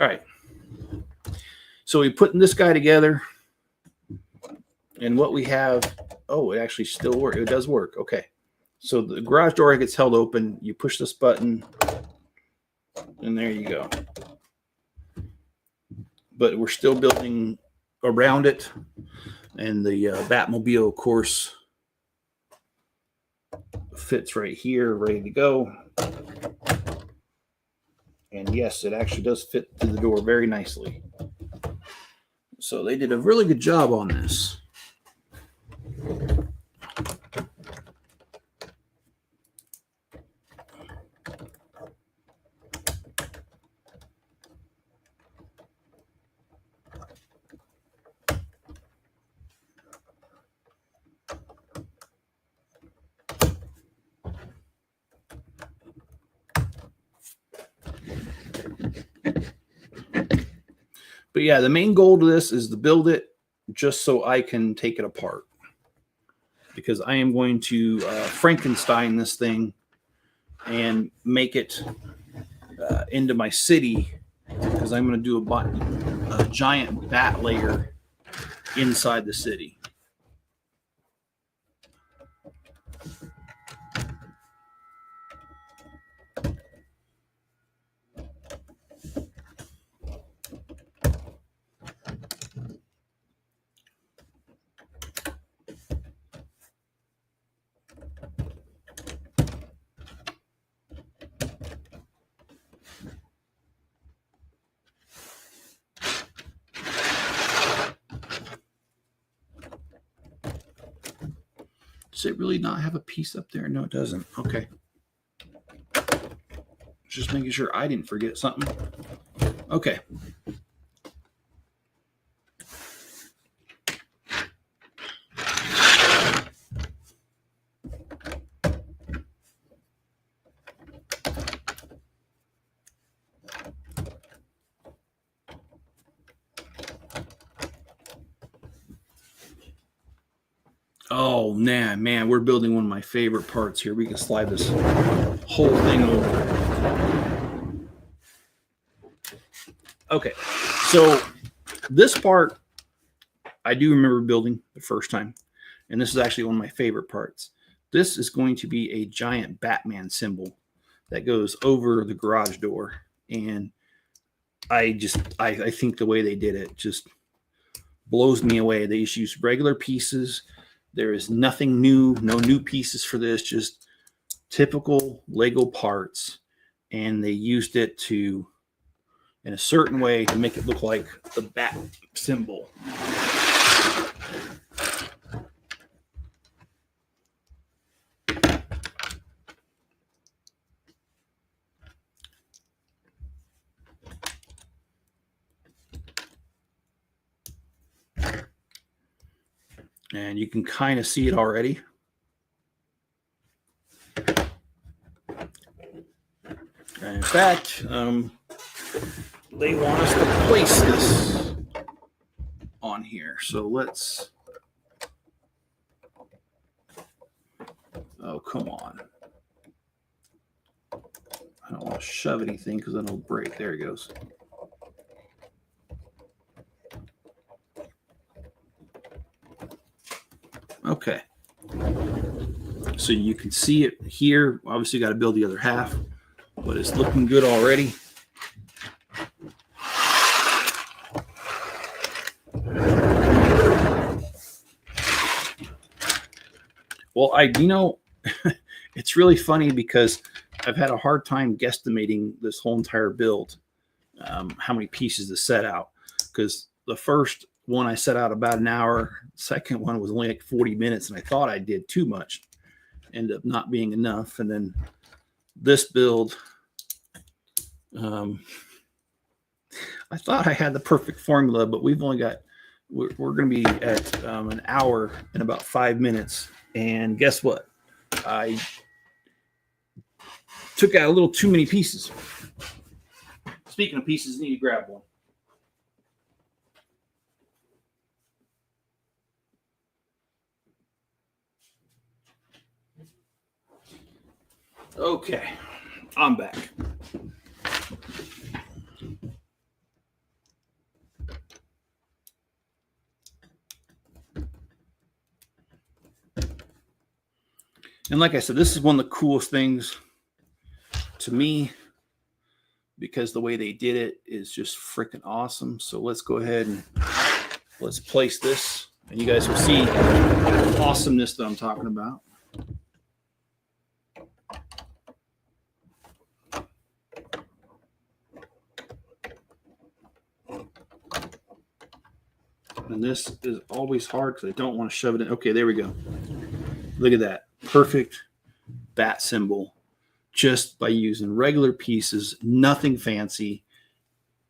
All right, so we're putting this guy together, and what we have, oh, it actually still works. It does work. Okay, so the garage door gets held open. You push this button, and there you go. But we're still building around it, and the Batmobile, of course, fits right here, ready to go. And yes, it actually does fit through the door very nicely. So they did a really good job on this. But yeah, the main goal to this is to build it just so I can take it apart, because I am going to Frankenstein this thing and make it into my city, because I'm going to do a giant bat layer inside the city. Does it really not have a piece up there? No, it doesn't. Okay. Just making sure I didn't forget something. Okay. Oh, man, we're building one of my favorite parts here. We can slide this whole thing over. Okay, so this part I do remember building the first time, and this is actually one of my favorite parts. This is going to be a giant Batman symbol that goes over the garage door, and I think the way they did it just blows me away. They just used regular pieces. There is nothing new, no new pieces for this, just typical Lego parts. And they used it to, in a certain way, to make it look like the bat symbol. And you can kind of see it already. And in fact, they want us to place this on here. So let's... Oh, come on. I don't want to shove anything because then it'll break. There it goes. Okay. So you can see it here. Obviously, got to build the other half, but it's looking good already. Well, it's really funny because I've had a hard time guesstimating this whole entire build, how many pieces to set out, because the first one I set out about an hour. Second one was only like 40 minutes, and I thought I did too much. Ended up not being enough. And then this build, I thought I had the perfect formula, but we've only got we're going to be at an hour in about 5 minutes. And guess what? I took out a little too many pieces. Speaking of pieces, I need to grab one. Okay, I'm back. And like I said, this is one of the coolest things to me because the way they did it is just freaking awesome. So let's go ahead and let's place this, and you guys will see the awesomeness that I'm talking about. And this is always hard because I don't want to shove it in. Okay, there we go. Look at that. Perfect bat symbol just by using regular pieces, nothing fancy,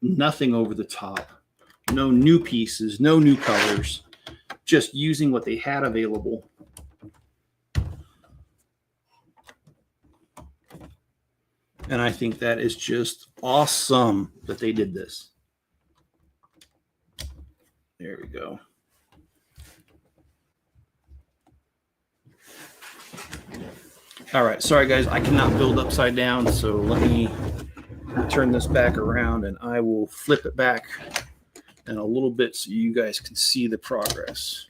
nothing over the top, no new pieces, no new colors, just using what they had available. And I think that is just awesome that they did this. There we go. All right, sorry guys, I cannot build upside down, so let me turn this back around and I will flip it back in a little bit so you guys can see the progress.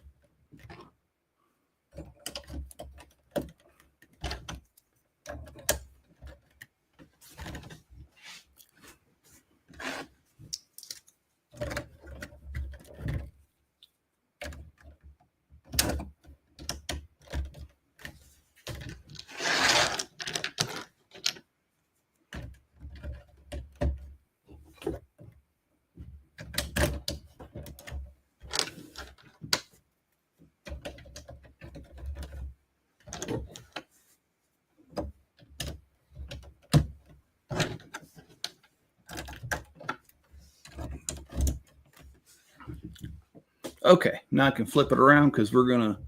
Okay, now I can flip it around because we're going to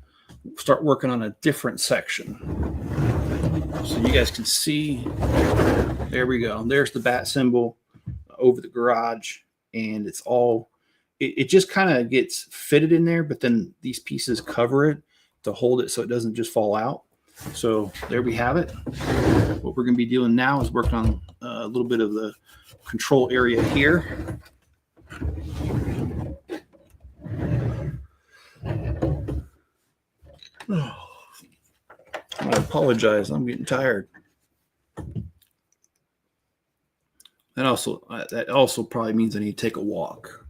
start working on a different section. So you guys can see, there we go. There's the bat symbol over the garage, and it's all, it just kind of gets fitted in there, but then these pieces cover it to hold it so it doesn't just fall out. So there we have it. What we're going to be doing now is working on a little bit of the control area here. Oh, I apologize. I'm getting tired. That also probably means I need to take a walk.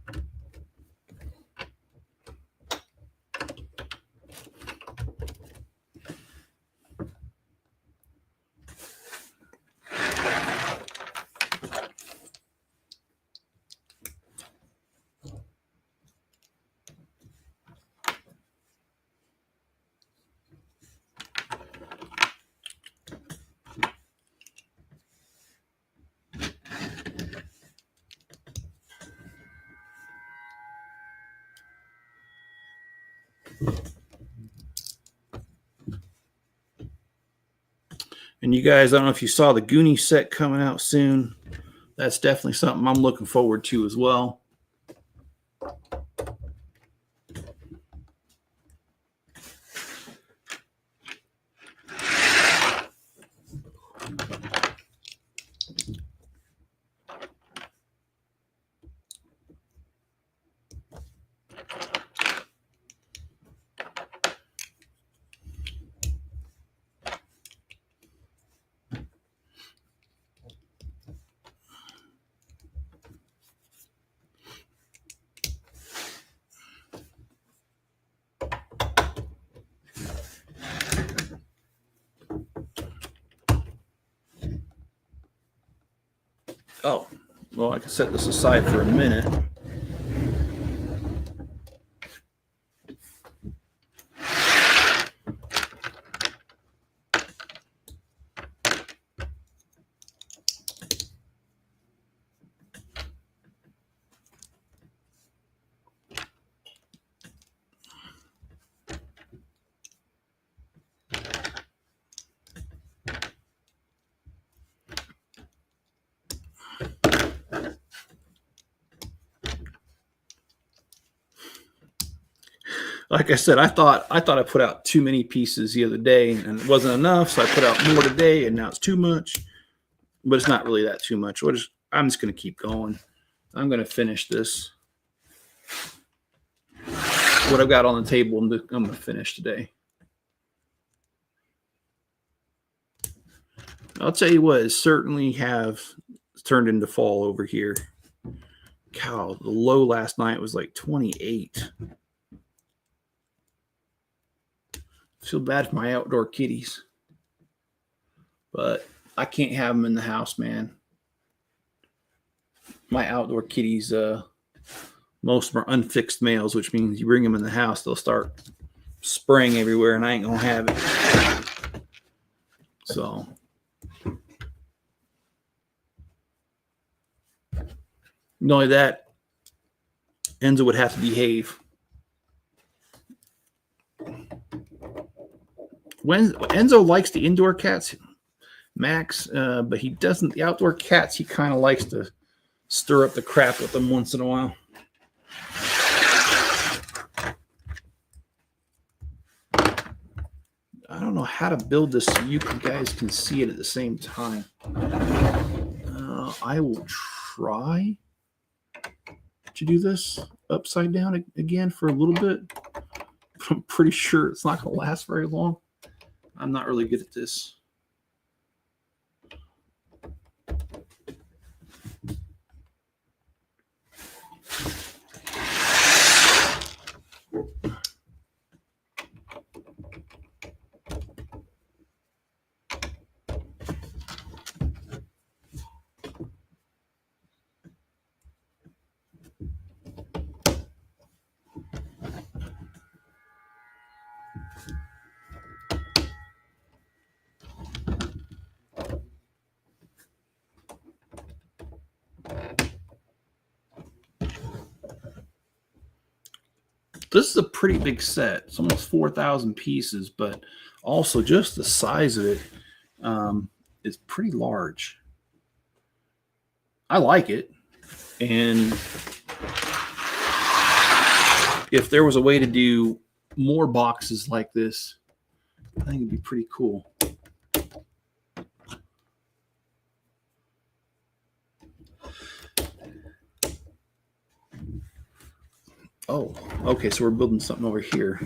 And you guys, I don't know if you saw the Goonie set coming out soon. That's definitely something I'm looking forward to as well. Oh, well, I can set this aside for a minute. Like I said, I thought I put out too many pieces the other day, and it wasn't enough, so I put out more today, and now it's too much. But it's not really that too much. I'm just going to keep going. I'm going to finish this. What I've got on the table, I'm going to finish today. I'll tell you what, it certainly have turned into fall over here. Cow, the low last night was like 28. Feel bad for my outdoor kitties, but I can't have them in the house, man. My outdoor kitties, most of them are unfixed males, which means you bring them in the house, they'll start spraying everywhere, and I ain't gonna have it. So, not only that, Enzo would have to behave. When Enzo likes the indoor cats, Max, but he doesn't. The outdoor cats, he kind of likes to stir up the crap with them once in a while. I don't know how to build this so you guys can see it at the same time. I will try to do this upside down again for a little bit, but I'm pretty sure it's not going to last very long. I'm not really good at this. This is a pretty big set. It's almost 4,000 pieces, but also just the size of it is pretty large. I like it. And if there was a way to do more boxes like this, I think it'd be pretty cool. Oh, okay, so we're building something over here.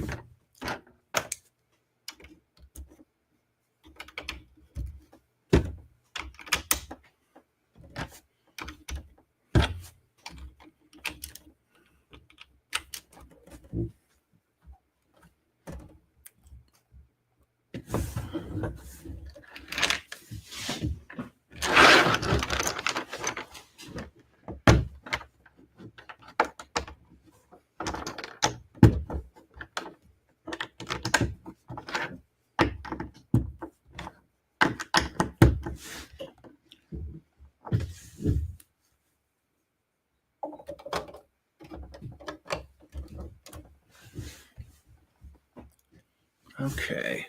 Okay.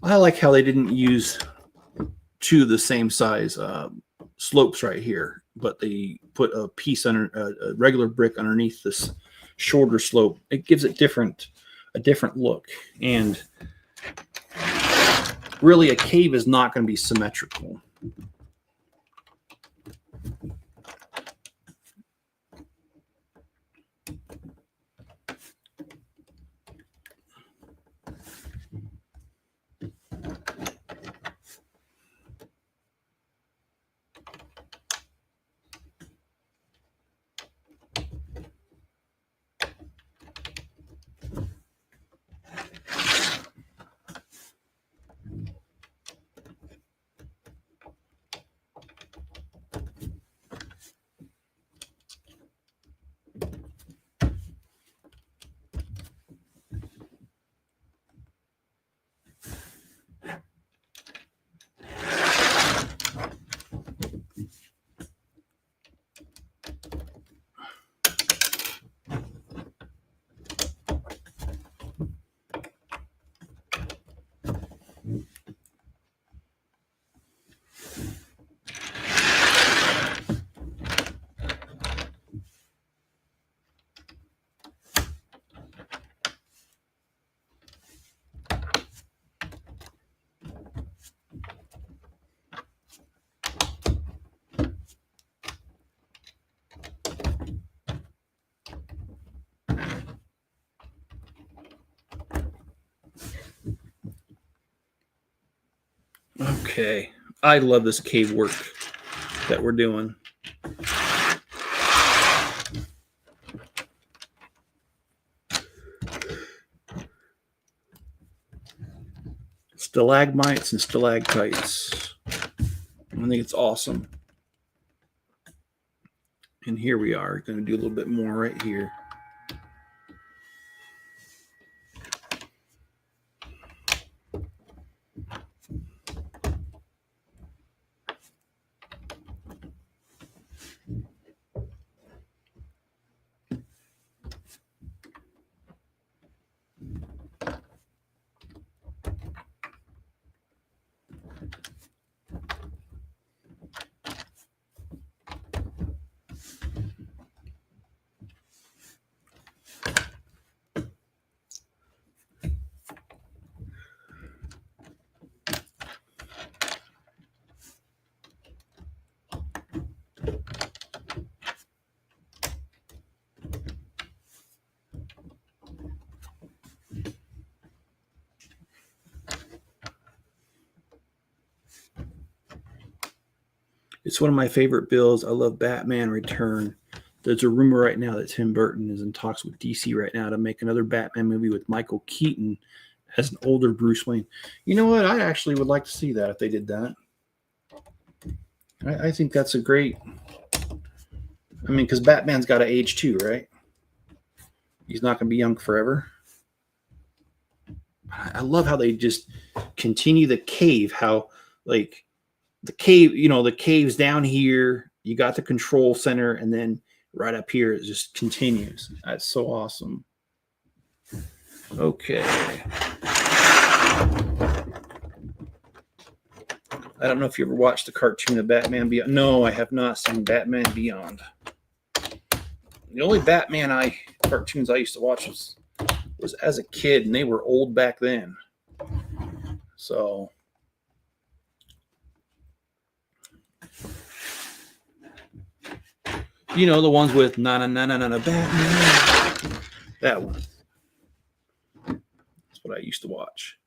I like how they didn't use two of the same size slopes right here, but they put a piece under a regular brick underneath this shorter slope. It gives it a different look. And really, a cave is not going to be symmetrical. Okay, I love this cave work that we're doing. Stalagmites and stalactites. I think it's awesome. And here we are, going to do a little bit more right here. It's one of my favorite builds. I love Batman Return. There's a rumor right now that Tim Burton is in talks with DC right now to make another Batman movie with Michael Keaton as an older Bruce Wayne. You know what? I actually would like to see that if they did that. I think that's a great... I mean, because Batman's got to age too, right? He's not going to be young forever. I love how they just continue the cave, how, like, the cave, you know, the cave's down here, you got the control center, and then right up here it just continues. That's so awesome. Okay. I don't know if you ever watched the cartoon of Batman Beyond. No, I have not seen Batman Beyond. The only Batman cartoons I used to watch was as a kid, and they were old back then. So... you know, the ones with na na na na na Batman. That one. That's what I used to watch.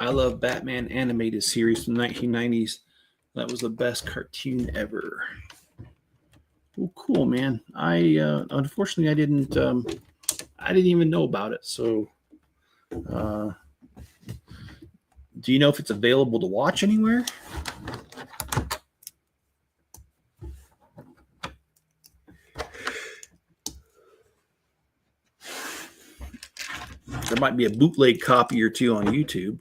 I love Batman animated series from the 1990s. That was the best cartoon ever. Oh, cool, man. Unfortunately I didn't even know about it. So, do you know if it's available to watch anywhere? There might be a bootleg copy or two on YouTube.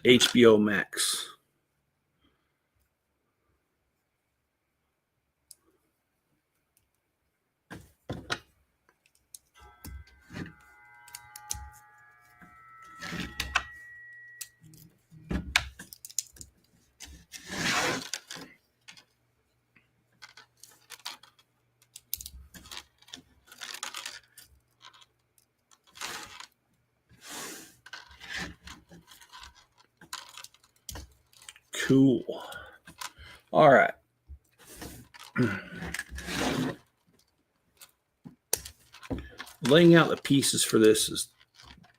HBO Max. Cool. All right. Laying out the pieces for this is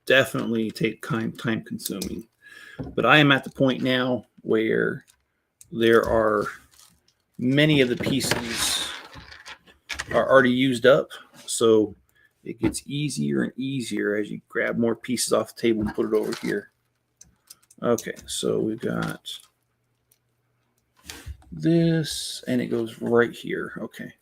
definitely time consuming. But I am at the point now where there are many of the pieces are already used up. So it gets easier and easier as you grab more pieces off the table and put it over here. Okay, so we've got this, and it goes right here. Okay.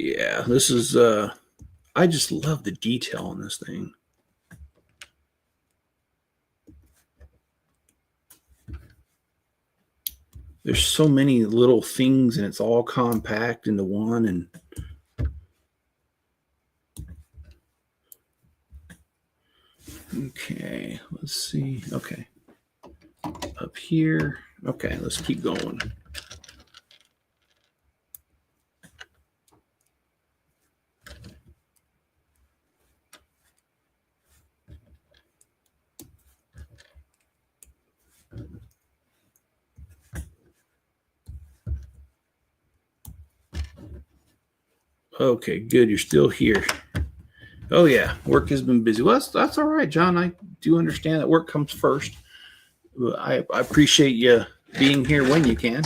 Yeah, this is, I just love the detail on this thing. There's so many little things and it's all compact into one. And okay, let's see. Okay. Up here. Okay, let's keep going. Okay, good. You're still here. Oh yeah, work has been busy. Well, that's all right, John. I do understand that work comes first. I appreciate you being here when you can.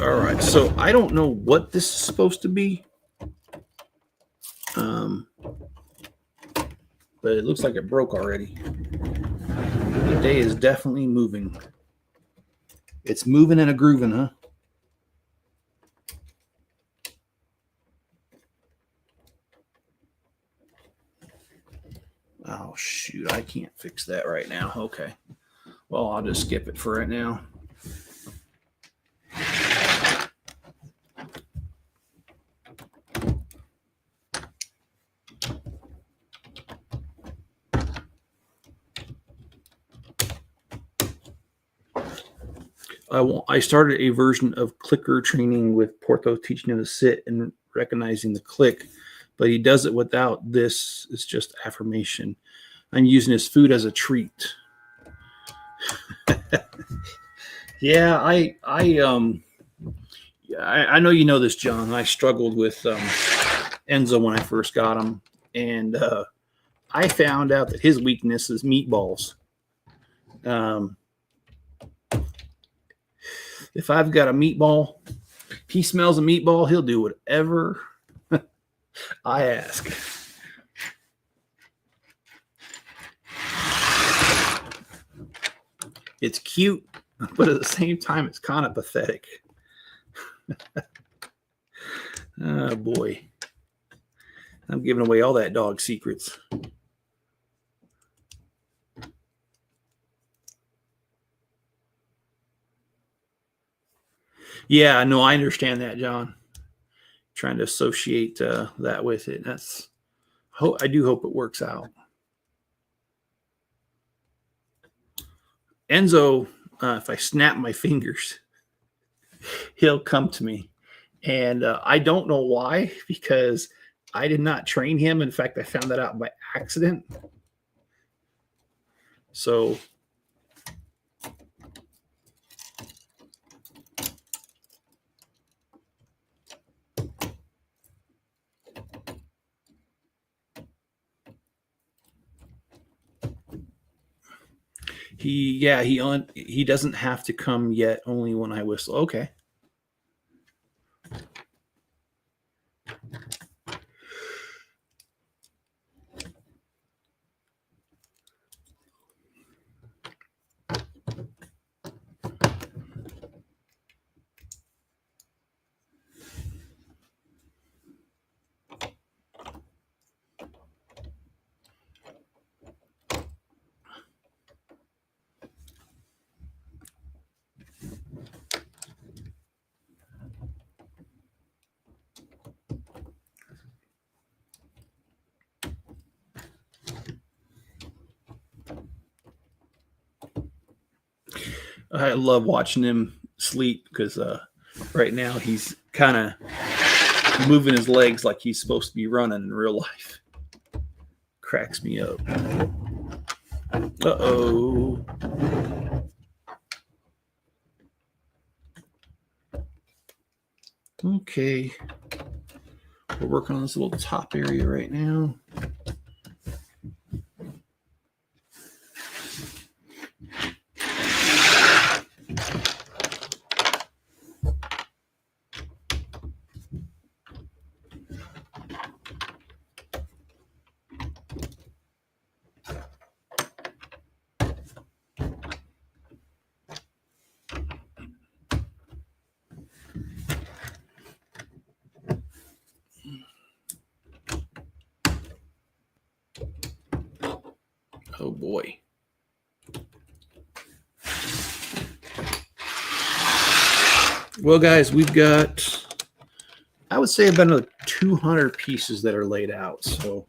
All right, so I don't know what this is supposed to be, but it looks like it broke already. The day is definitely moving. It's moving and a grooving, huh? Oh, shoot. I can't fix that right now. Okay. Well, I'll just skip it for right now. I started a version of clicker training with Porto teaching him to sit and recognizing the click, but he does it without this. It's just affirmation. I'm using his food as a treat. Yeah, I know you know this, John. I struggled with Enzo when I first got him, and I found out that his weakness is meatballs. If I've got a meatball, he smells a meatball, he'll do whatever I ask. It's cute, but at the same time, it's kind of pathetic. Oh, boy. I'm giving away all that dog secrets. Yeah, no, I understand that, John. Trying to associate that with it. I do hope it works out. Enzo, if I snap my fingers, he'll come to me. And I don't know why, because I did not train him. In fact, I found that out by accident. So he doesn't have to come yet, only when I whistle. Okay. I love watching him sleep because right now he's kind of moving his legs like he's supposed to be running in real life. Cracks me up. Uh-oh. Okay. We're working on this little top area right now. Oh boy. Well, guys, we've got, I would say, about another 200 pieces that are laid out. So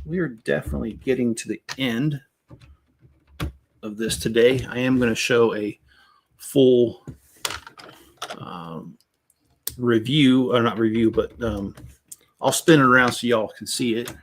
we are definitely getting to the end of this today. I am going to show a full review, or not review, but I'll spin it around so y'all can see it.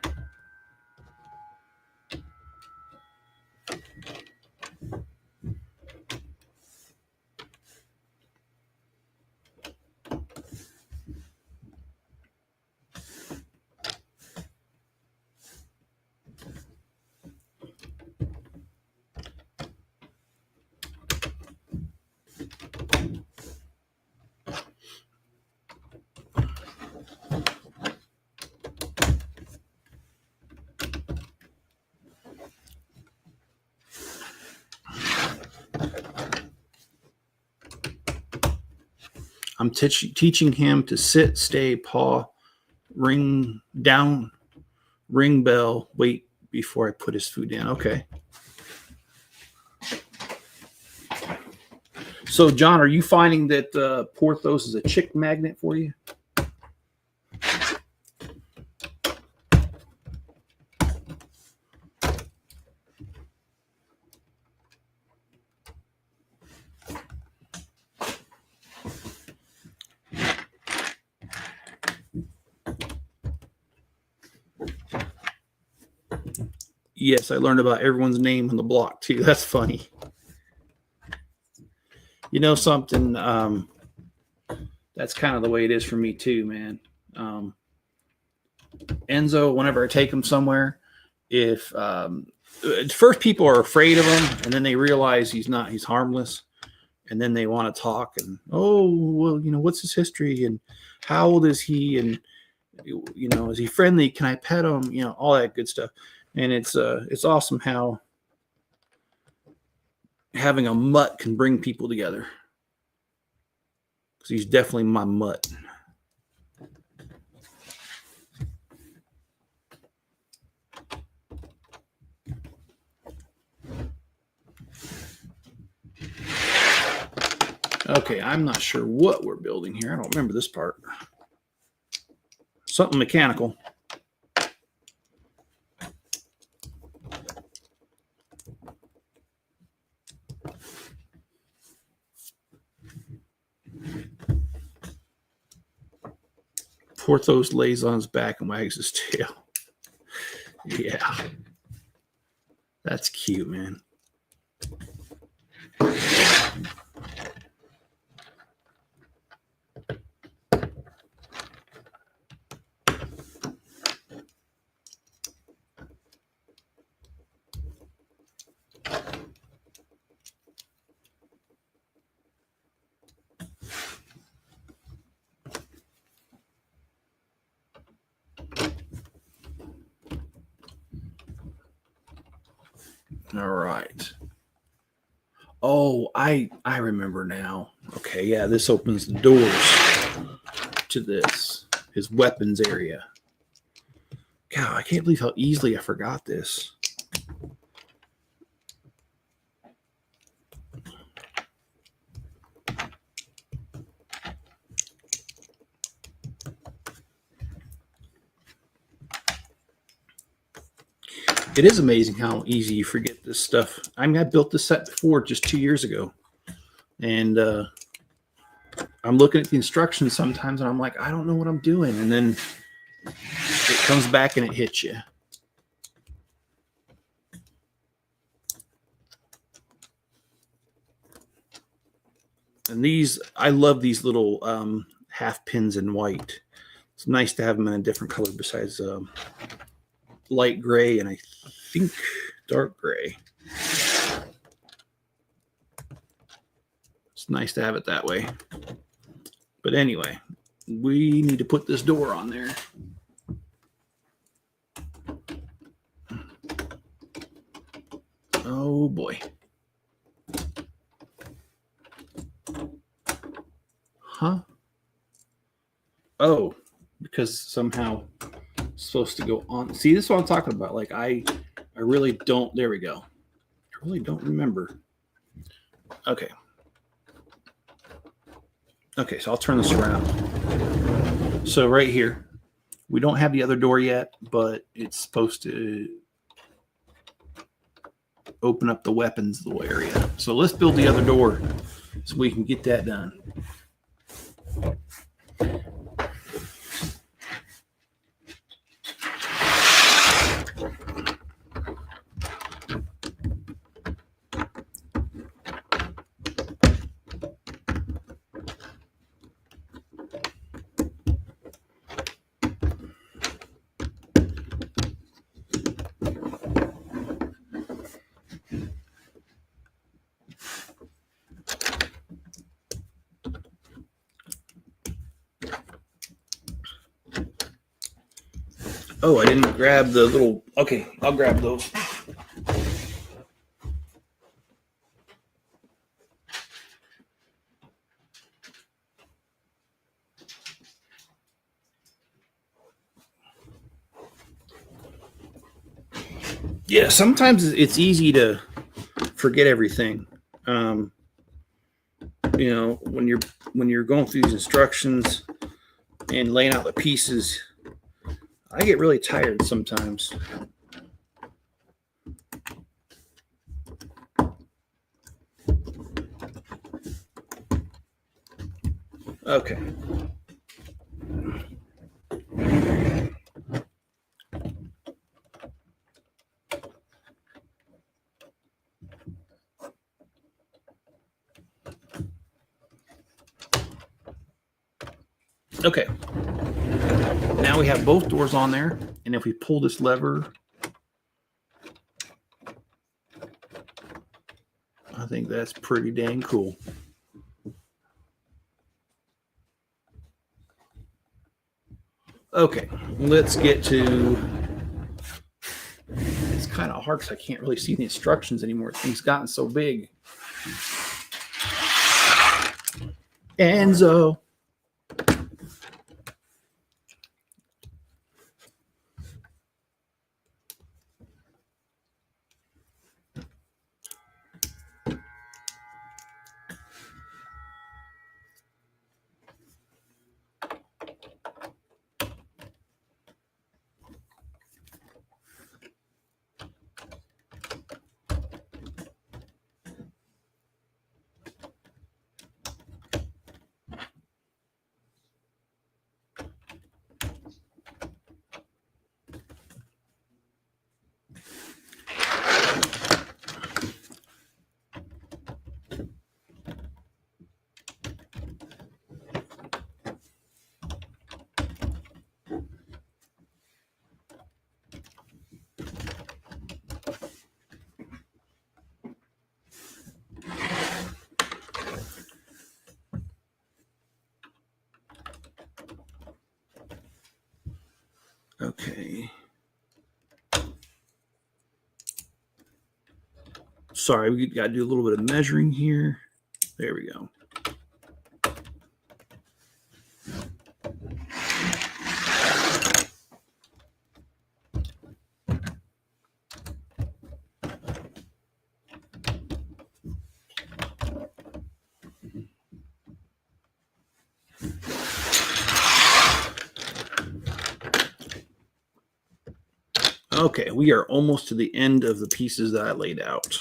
I'm teaching him to sit, stay, paw, ring down, ring bell, wait before I put his food down. Okay. So, John, are you finding that Porthos is a chick magnet for you? Yes, I learned about everyone's name on the block, too. That's funny. You know something? That's kind of the way it is for me, too, man. Enzo, whenever I take him somewhere, if first people are afraid of him, and then they realize he's harmless, and then they want to talk, and, oh, well, what's his history, and how old is he, and, is he friendly? Can I pet him? All that good stuff. And it's awesome how having a mutt can bring people together. Because he's definitely my mutt. Okay, I'm not sure what we're building here. I don't remember this part. Something mechanical. Porthos lays on his back and wags his tail. Yeah. That's cute, man. All right. Oh, I remember now. Okay, yeah, this opens the doors to his weapons area. God, I can't believe how easily I forgot this. It is amazing how easy you forget this stuff. I mean, I built this set before just 2 years ago. And I'm looking at the instructions sometimes, and I'm like, I don't know what I'm doing. And then it comes back and it hits you. And I love these little half pins in white. It's nice to have them in a different color besides light gray and I think dark gray. It's nice to have it that way. But anyway, we need to put this door on there. Oh boy. Huh? Oh, because somehow it's supposed to go on. See, this is what I'm talking about. Like I I really don't. There we go. I really don't remember. Okay. Okay, so I'll turn this around. So right here, we don't have the other door yet, but it's supposed to open up the weapons area. So let's build the other door so we can get that done. Oh, I didn't grab the little... Okay, I'll grab those. Yeah, sometimes it's easy to forget everything. You know, when you're going through these instructions and laying out the pieces, I get really tired sometimes. Okay. Okay. Now we have both doors on there, and if we pull this lever, I think that's pretty dang cool. Okay, let's get to... It's kind of hard because I can't really see the instructions anymore. Things gotten so big. Enzo. Okay. Sorry, we got to do a little bit of measuring here. There we go. Okay, we are almost to the end of the pieces that I laid out.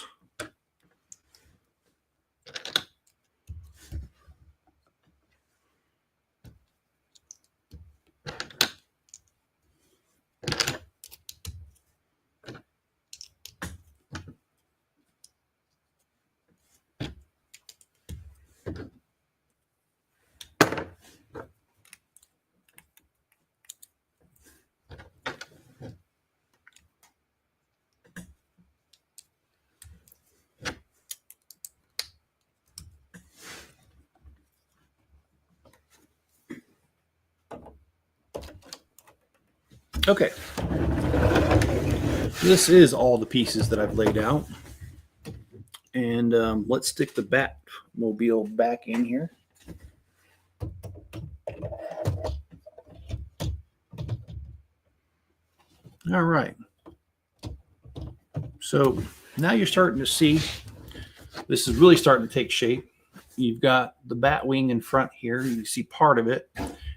Okay. This is all the pieces that I've laid out. And let's stick the Batmobile back in here. All right. So now you're starting to see this is really starting to take shape. You've got the bat wing in front here. You see part of it.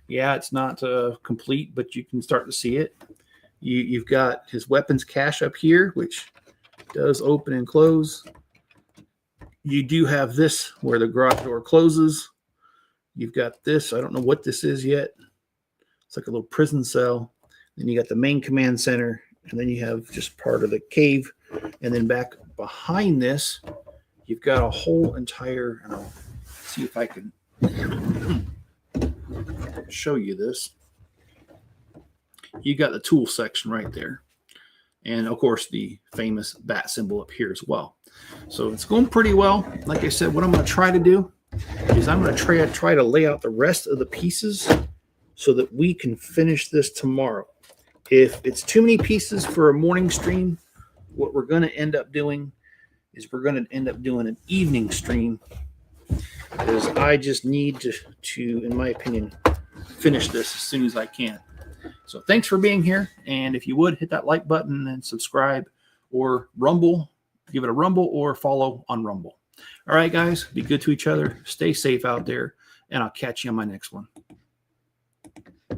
Yeah, it's not complete, but you can start to see it. You've got his weapons cache up here, which does open and close. You do have this where the garage door closes. You've got this. I don't know what this is yet. It's like a little prison cell. Then you got the main command center, and then you have just part of the cave. And then back behind this, you've got a whole entire, and I'll see if I can show you this. You got the tool section right there. And of course, the famous bat symbol up here as well. So it's going pretty well. Like I said, what I'm going to try to do is I'm going to try to lay out the rest of the pieces so that we can finish this tomorrow. If it's too many pieces for a morning stream, what we're going to end up doing is we're going to end up doing an evening stream, because I just need to, in my opinion, finish this as soon as I can. So thanks for being here. And if you would, hit that like button and subscribe, or Rumble, give it a Rumble, or follow on Rumble. All right, guys, be good to each other. Stay safe out there, and I'll catch you on my next one.